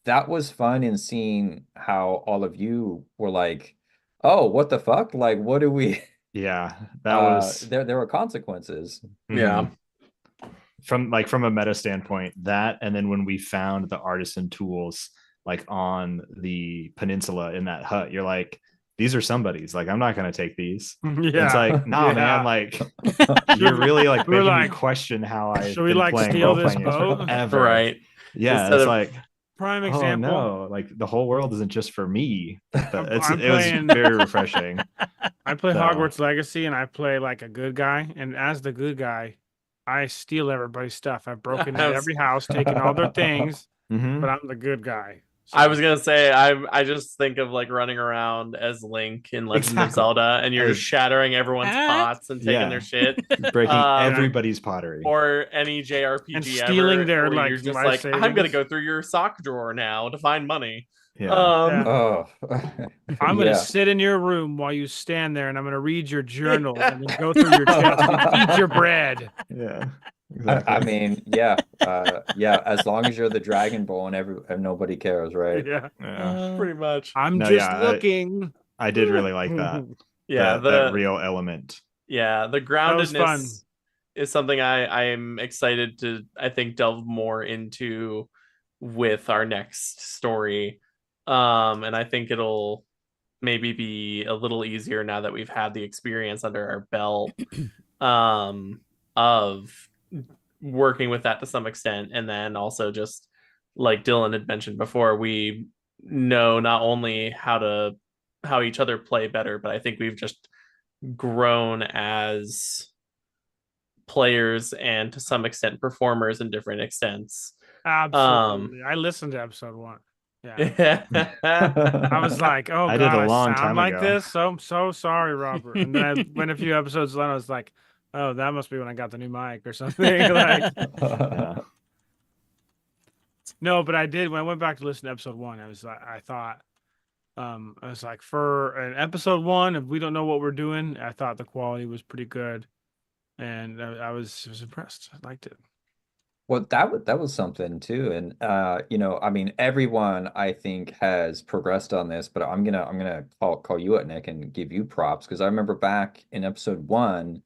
that was fun in seeing how all of you were like, oh, what the fuck? Like, what do we Yeah, that was there were consequences. Yeah. mhm. From a meta standpoint, that and then when we found the artisan tools like on the peninsula in that hut, you're like, these are somebody's. Like, I'm not gonna take these. And it's Yeah. like, nah, Yeah. man, like you're really like We were making me like, question how I've should we been like playing steal role this playing games boat? forever. Right. Yeah, Instead it's of like, Prime oh example. no, like the whole world isn't just for me. I'm It was playing. very refreshing. I play So Hogwarts Legacy and I play like a good guy. And as the good guy, I steal everybody's stuff. I've broken I into was every house, taken all their things, but mhm. I'm the good guy. I So was gonna say I just think of like running around as Link in Legend of Exactly. Zelda and you're just As shattering everyone's pots and taking their yeah, shit. breaking Um everybody's pottery. or any and JRPG stealing ever their where like you're just life like, I'm gonna savings. go through your sock drawer now to find money. Yeah. Um Yeah. Oh, I'm gonna yeah. sit in your room while you stand there and I'm gonna read your journal and then go through your chest and eat your bread. Yeah. I Exactly. mean, yeah, yeah. As long as you're the Dragon Ball and nobody cares, right? Yeah. Yeah. pretty much. I'm No, just yeah, looking. I did really like that. Yeah, That real element. the That was fun. groundedness is something I'm excited to I think delve more into with our next story. And I think it'll maybe be a little easier now that we've had the experience under our belt of working with that to some extent. And then also just like Dylan had mentioned before, we know not only how each other play better, but I think we've just grown as players and to some extent performers in different extents. Absolutely. I listened to episode 1. Yeah. I was like, oh I did God, a I long sound time like ago. this. So I'm so sorry, Robert. And then I went a few episodes later, I was like, oh, that must be when I got the new mic or something. Like, Yeah. no, but I did when I went back to listen to episode 1, I thought, I was like, for an episode 1, if we don't know what we're doing, I thought the quality was pretty good. And I was impressed. I liked it. Well, that was something too, and I mean, everyone I think has progressed on this, but I'm gonna call you out, Nick, and give you props because I remember back in episode 1,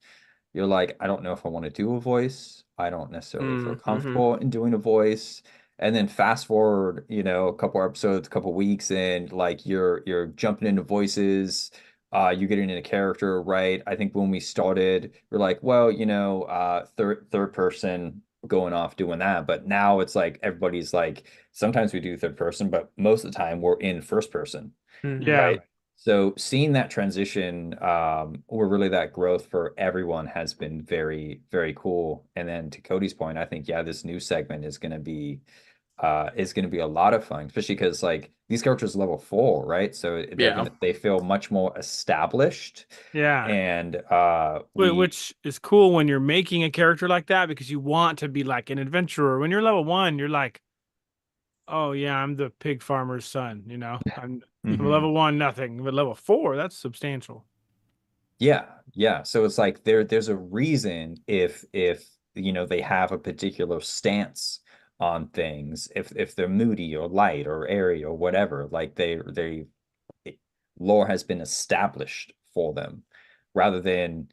you're like, I don't know if I want to do a voice. I don't necessarily feel Mm-hmm. comfortable in doing a voice. And then fast forward, a couple episodes, a couple weeks, and like you're jumping into voices, you're getting into character, right? I think when we started, we're like, well, third person going off doing that. But now it's like everybody's like, sometimes we do third person, but most of the time we're in first person, Mm-hmm. Yeah. right? So seeing that transition, or really that growth for everyone has been very, very cool. And then to Cody's point, I think, yeah, this new segment is gonna be a lot of fun, especially because like these characters are level 4, right? So Yeah. they feel much more established. Yeah. And Which is cool when you're making a character like that because you want to be like an adventurer. When you're level 1, you're like, oh yeah, I'm the pig farmer's son, I'm Mhm. level 1, nothing. But level 4, that's substantial. yeah. So it's like there's a reason if they have a particular stance on things if they're moody or light or airy or whatever. Like lore has been established for them rather than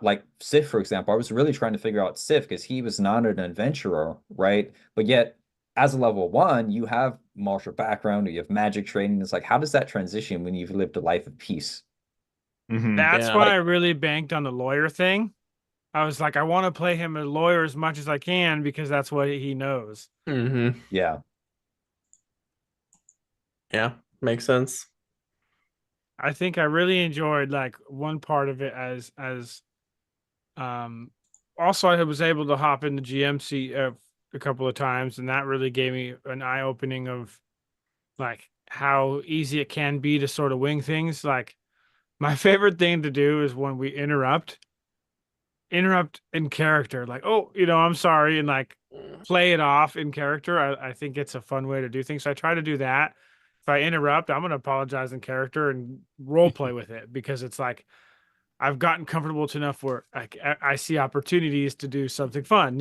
like Sif, for example. I was really trying to figure out Sif because he was not an adventurer, right? But yet, as a level 1, you have martial background or you have magic training. It's like, how does that transition when you've lived a life of peace? That's Yeah. why I really banked on the lawyer thing. I was like, I want to play him a lawyer as much as I can because that's what he knows. Yeah. Yeah, makes sense. I think I really enjoyed like one part of it also I was able to hop in the GM seat a couple of times, and that really gave me an eye opening of like how easy it can be to sort of wing things. Like my favorite thing to do is when we interrupt in character, like, oh, I'm sorry, and like play it off in character. I think it's a fun way to do things. So I try to do that. If I interrupt, I'm gonna apologize in character and role play with it because it's like I've gotten comfortable enough where I see opportunities to do something fun,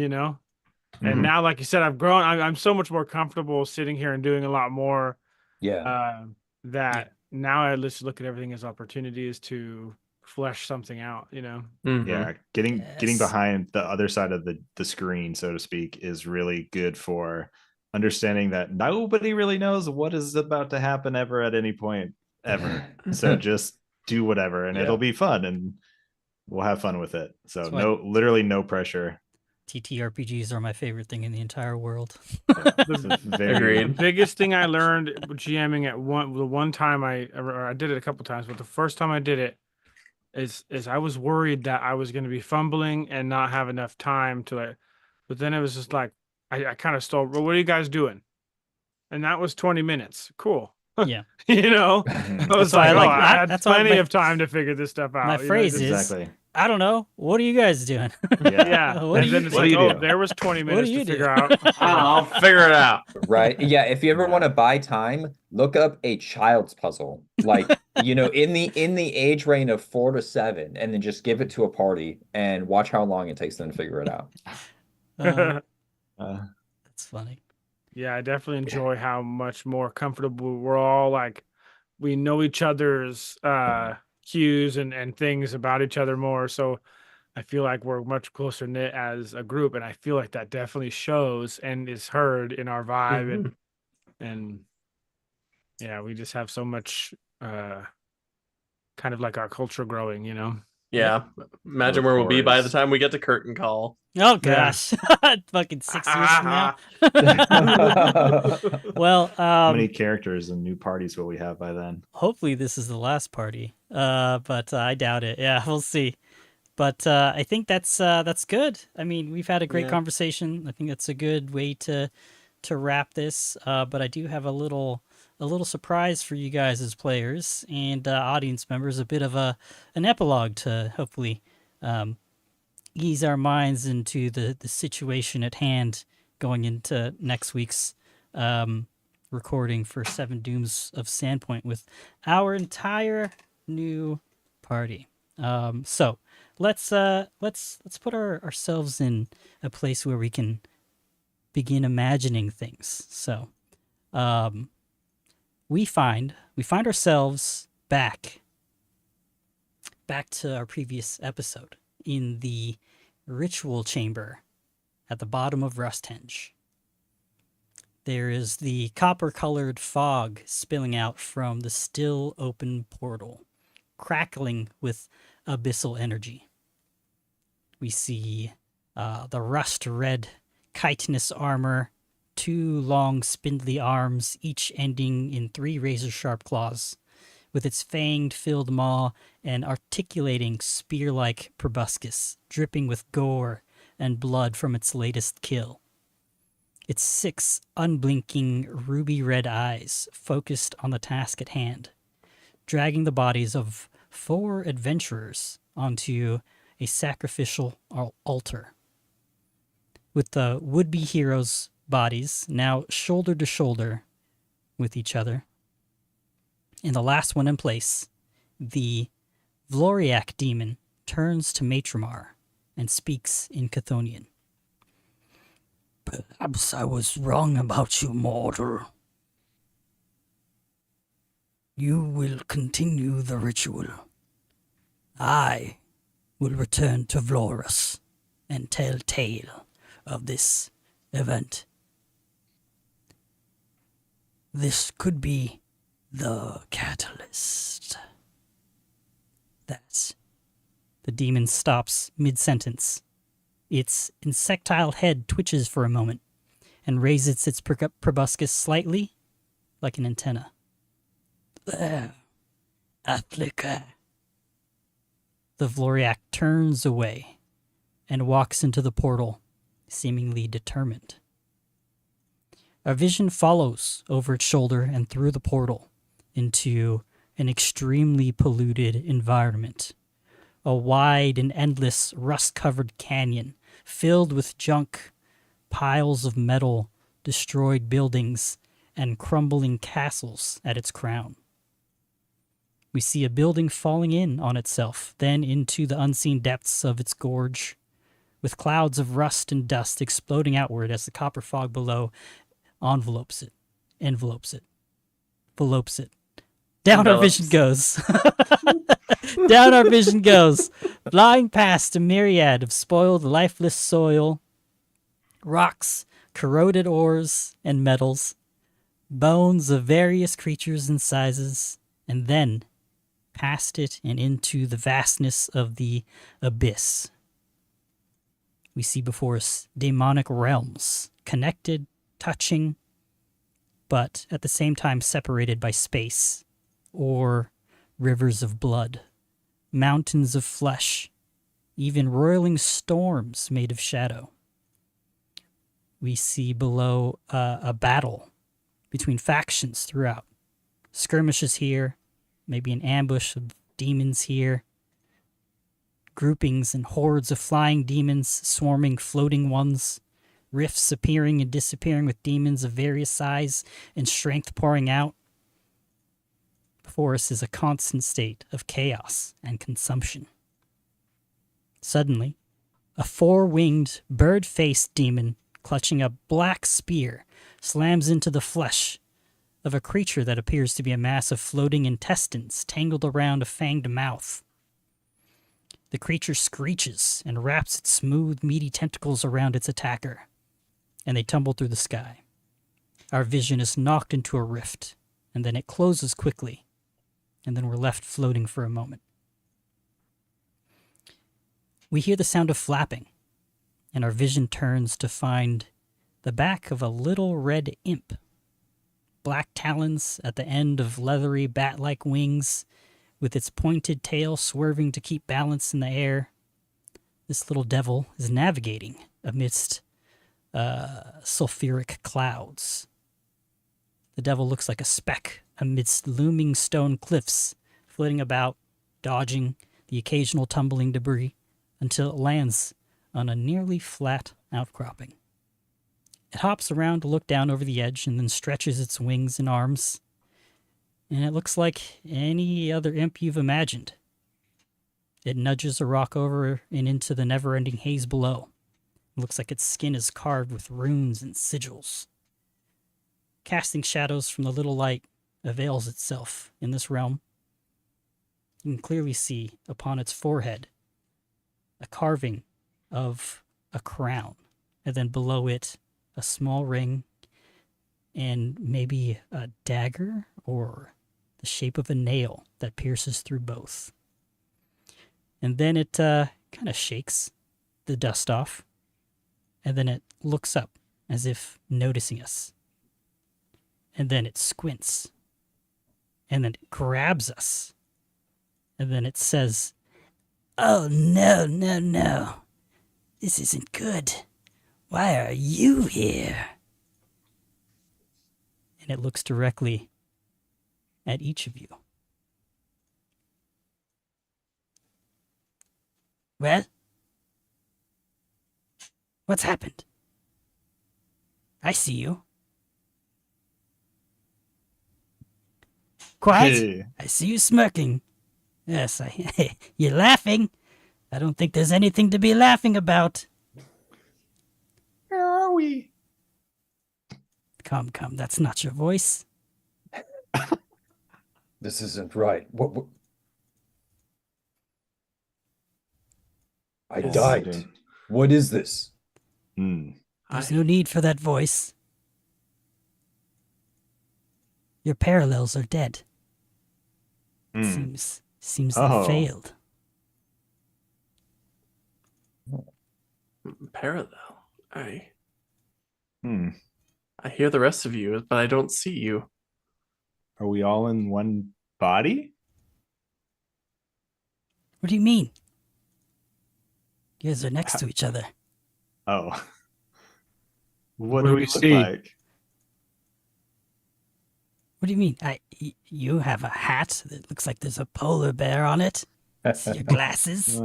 And now, like you said, I've grown. I'm so much more comfortable sitting here and doing a lot more. Yeah. That now I just look at everything as opportunities to flesh something out, Yeah, getting Yes. behind the other side of the screen, so to speak, is really good for understanding that nobody really knows what is about to happen ever at any point ever. So just do whatever and Yeah. it'll be fun and we'll have fun with it. So That's why literally no pressure. TTRPGs are my favorite thing in the entire world. Agreed. The biggest thing I learned GMing at the one time I did it a couple times, but the first time I did it is I was worried that I was going to be fumbling and not have enough time to like, but then it was just like I kind of stole. Well, what are you guys doing? And that was 20 minutes. Cool. Yeah. I was why I like, like I that. had That's why plenty my- of time to figure this stuff out. My phrase is, Exactly. I don't know. What are you guys doing? Yeah. What And do then you it's what do like, you oh, do? there was 20 What minutes do to you do? figure out. I'll figure it out. Right. Yeah. If you ever Yeah. want to buy time, look up a child's puzzle. Like, in the age range of 4 to 7, and then just give it to a party and watch how long it takes them to figure it out. That's funny. Yeah, I definitely enjoy how much more comfortable we're all like we know each other's cues and things about each other more. So I feel like we're much closer knit as a group, and I feel like that definitely shows and is heard in our vibe and yeah, we just have so much kind of like our culture growing, Yeah. Imagine where we'll be by the time we get to curtain call. Oh gosh, fucking 6 years from now. Well, How many characters and new parties will we have by then? hopefully this is the last party. But I doubt it. Yeah, we'll see. But I think that's good. I mean, we've had a great conversation. I think that's a good way to wrap this. But I do have a little surprise for you guys as players and audience members. A bit of an epilogue to hopefully ease our minds into the situation at hand going into next week's recording for Seven Dooms of Sandpoint with our entire new party. So let's put ourselves in a place where we can begin imagining things. So we find ourselves back to our previous episode in the ritual chamber at the bottom of Rusthenge. There is the copper-colored fog spilling out from the still open portal, crackling with abyssal energy. We see the rust-red chitinous armor, 2 long spindly arms, each ending in 3 razor-sharp claws, with its fanged-filled maw and articulating spear-like proboscis, dripping with gore and blood from its latest kill. Its 6 unblinking ruby-red eyes focused on the task at hand, dragging the bodies of 4 adventurers onto a sacrificial altar. With the would-be heroes' bodies now shoulder to shoulder with each other, and the last one in place, the Vloriak demon turns to Matramar and speaks in Chthonian. Perhaps I was wrong about you, mortal. You will continue the ritual. I will return to Vlorus and tell tale of this event. This could be the catalyst. That's... The demon stops mid-sentence. Its insectile head twitches for a moment and raises its proboscis slightly, like an antenna. There, Athlika. The Vloriac turns away and walks into the portal, seemingly determined. Our vision follows over its shoulder and through the portal into an extremely polluted environment. A wide and endless rust-covered canyon filled with junk, piles of metal, destroyed buildings, and crumbling castles at its crown. We see a building falling in on itself, then into the unseen depths of its gorge, with clouds of rust and dust exploding outward as the copper fog below envelopes it. Down our vision goes. Down our vision goes, flying past a myriad of spoiled, lifeless soil, rocks, corroded ores and metals, bones of various creatures and sizes, and then past it and into the vastness of the abyss. We see before us demonic realms, connected, touching, but at the same time separated by space, or rivers of blood, mountains of flesh, even roiling storms made of shadow. We see below a battle between factions throughout. Skirmishes here, maybe an ambush of demons here. Groupings and hordes of flying demons swarming floating ones. Rifts appearing and disappearing with demons of various size and strength pouring out. Before us is a constant state of chaos and consumption. Suddenly, a four-winged, bird-faced demon clutching a black spear slams into the flesh of a creature that appears to be a mass of floating intestines tangled around a fanged mouth. The creature screeches and wraps its smooth, meaty tentacles around its attacker, and they tumble through the sky. Our vision is knocked into a rift, and then it closes quickly, and then we're left floating for a moment. We hear the sound of flapping, and our vision turns to find the back of a little red imp. Black talons at the end of leathery bat-like wings, with its pointed tail swerving to keep balance in the air. This little devil is navigating amidst sulfuric clouds. The devil looks like a speck amidst looming stone cliffs, flitting about, dodging the occasional tumbling debris, until it lands on a nearly flat outcropping. It hops around to look down over the edge and then stretches its wings and arms. And it looks like any other imp you've imagined. It nudges a rock over and into the never-ending haze below. It looks like its skin is carved with runes and sigils. Casting shadows from the little light avails itself in this realm. You can clearly see upon its forehead a carving of a crown, and then below it a small ring and maybe a dagger or the shape of a nail that pierces through both. And then it kind of shakes the dust off, and then it looks up as if noticing us. And then it squints, and then it grabs us, and then it says, "Oh, no, no, no. This isn't good. Why are you here?" And it looks directly at each of you. Well? What's happened? I see you. Quiet? Hey. I see you smirking. Yes, you're laughing. I don't think there's anything to be laughing about. Where are we? Come, that's not your voice. This isn't right. What? I died. What is this? There's no need for that voice. Your parallels are dead. Seems they failed. Parallel. I hear the rest of you, but I don't see you. Are we all in one body? What do you mean? You guys are next to each other. Oh. What do do we we look see? like? What do you mean? You have a hat that looks like there's a polar bear on it. I see your glasses.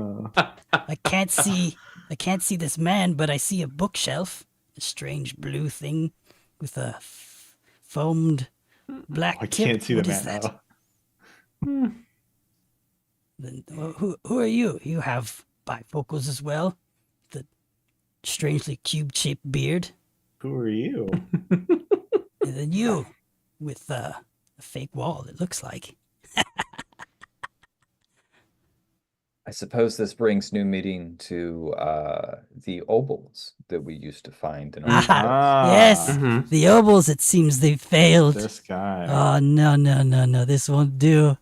I can't see this man, but I see a bookshelf, a strange blue thing with a foamed black I tip. can't see What the is man. that? Oh. Then, who are you? You have bifocals as well. The strangely cube-shaped beard. Who are you? And then you, with a fake wall, it looks like. I suppose this brings new meaning to the obols that we used to find in our Yes, Mhm. the obols, it seems they failed. This guy. Oh, no, this won't do.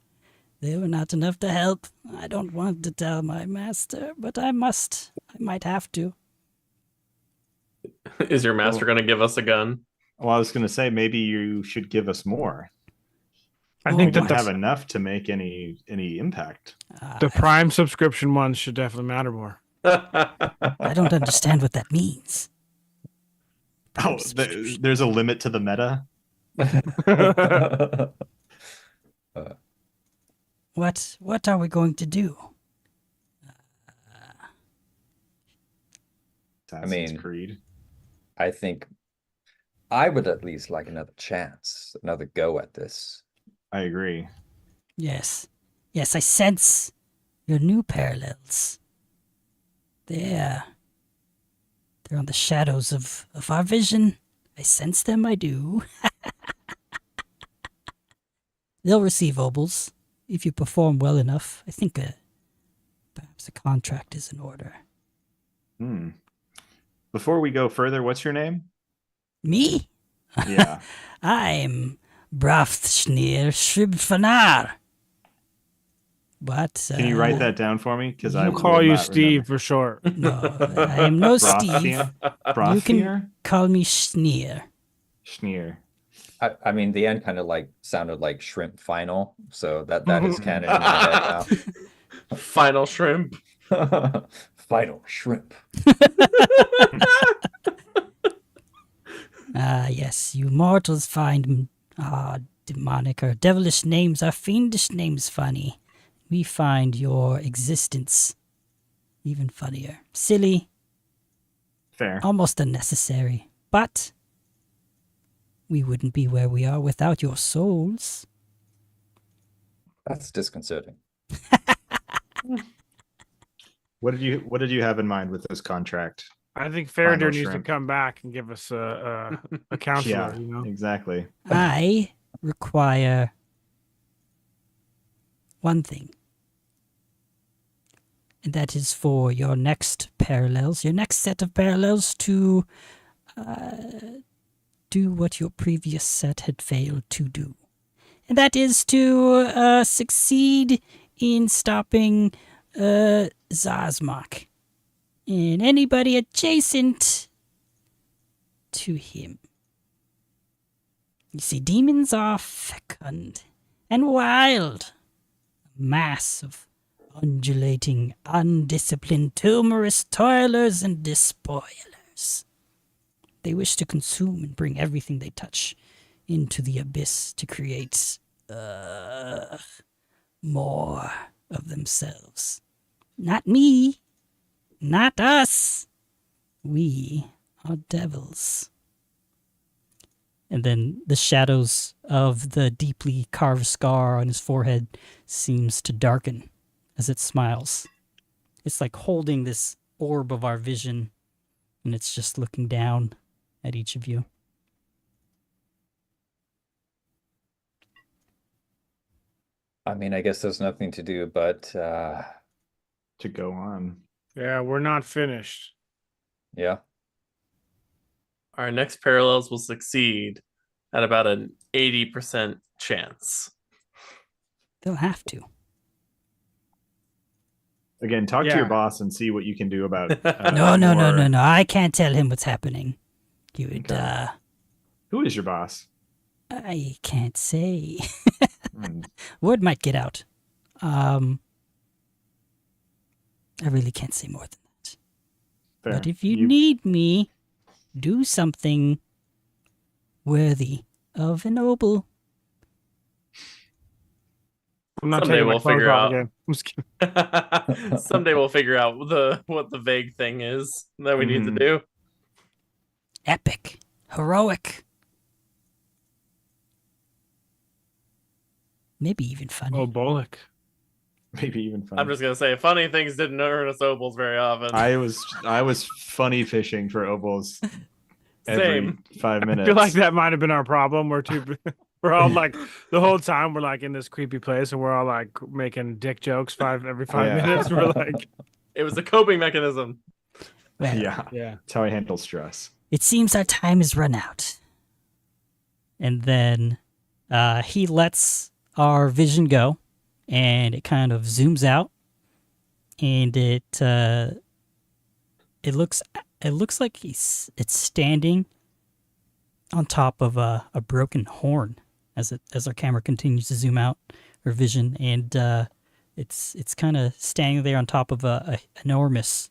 They were not enough to help. I don't want to tell my master, but I must. I might have to. Is your master going to give us a gun? Well, I was going to say maybe you should give us more. I Oh, think that what? Don't have enough to make any impact. the Prime subscription ones should definitely matter more. I don't understand what that means. Oh, there's a limit to the meta. What are we going to do? Assassin's Creed. I think I would at least like another chance, another go at this. I agree. Yes, I sense your new parallels. They're on the shadows of our vision. I sense them, I do. They'll receive obols if you perform well enough. I think perhaps a contract is in order. Before we go further, what's your name? Me? Yeah. I'm Brafthschnir Shribfanar. But Can you write that down for me? Because I I'll will call you not Steve for short. no, I am no Steve. Brothier? You can call me Schneer. Schneer. I mean, the end kind of like sounded like shrimp final, so that is canon in my head Final shrimp. now. Final shrimp. Yes, you mortals find demonic or devilish names or fiendish names funny. We find your existence even funnier. Silly, Fair. almost unnecessary. But we wouldn't be where we are without your souls. That's disconcerting. What did you have in mind with this contract? I think Faraday Final needs to shrimp. come back and give us a counselor. Yeah, You know, exactly. I require one thing. And that is for your next parallels, your next set of parallels to do what your previous set had failed to do. And that is to succeed in stopping Zazmak and anybody adjacent to him. You see, demons are fecund and wild. A mass of undulating, undisciplined, tumorous toilers and despoilers. They wish to consume and bring everything they touch into the abyss to create more of themselves. Not me. Not us. We are devils. And then the shadows of the deeply carved scar on his forehead seems to darken as it smiles. It's like holding this orb of our vision, and it's just looking down at each of you. I mean, I guess there's nothing to do but To go on. Yeah, we're not finished. yeah. Our next parallels will succeed at about an 80% chance. They'll have to. Again, talk to Yeah. your boss and see what you can do about. No. I can't tell him what's happening. You would, Okay. Who is your boss? I can't say. Hmm. Word might get out. I really can't say more than that. Fair. But if you need me, do something worthy of an obol. I'm not Someday taking my we'll clothes figure off out. again. I'm just kidding. Someday we'll figure out what the vague thing is that we need to Mhm. do. Epic. Heroic. Maybe even funny. Oh, Bullock. Maybe even fun. I'm just gonna say, funny things didn't earn us obols very often. I was funny fishing for obols every Same. 5 minutes. I feel like that might have been our problem. We're all like the whole time we're like in this creepy place and we're all like making dick jokes every 5 Yeah. minutes. We're like, It was a coping mechanism. Well, Yeah, yeah. that's how I handle stress. it seems our time has run out. And then he lets our vision go, and it kind of zooms out, and it looks like it's standing on top of a broken horn as our camera continues to zoom out, our vision, and it's kind of standing there on top of a enormous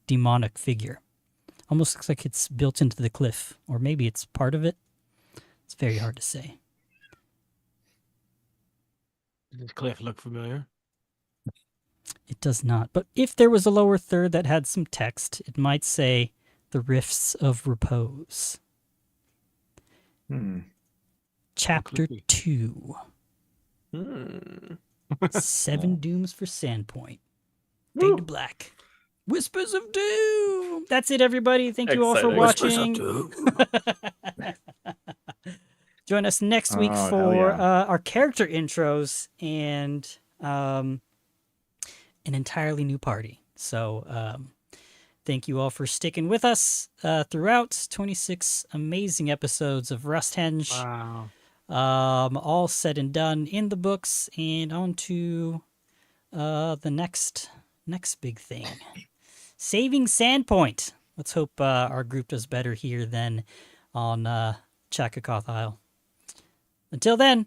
demonic figure. Almost looks like it's built into the cliff, or maybe it's part of it. It's very hard to say. Does this cliff look familiar? It does not. But if there was a lower third that had some text, it might say the Rifts of Repose. Chapter creepy. 2. Hmm. 7 Dooms for Sandpoint. Fade to black. Whispers of Doom. That's it, everybody. Thank you all for Exciting. watching. Join us next week Oh, hell for yeah. our character intros and an entirely new party. So thank you all for sticking with us throughout 26 amazing episodes of Rusthenge. Wow. All said and done in the books, and on to the next big thing. Saving Sandpoint. Let's hope our group does better here than on Chakakoth Isle. Until then,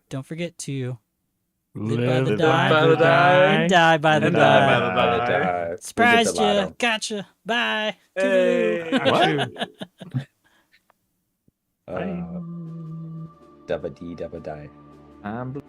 don't forget to live by the die, and die by the And die by the die. die. Surprised you. Gotcha. Bye. Hey. Toodaloo. What? Dabba dee dabba die. I'm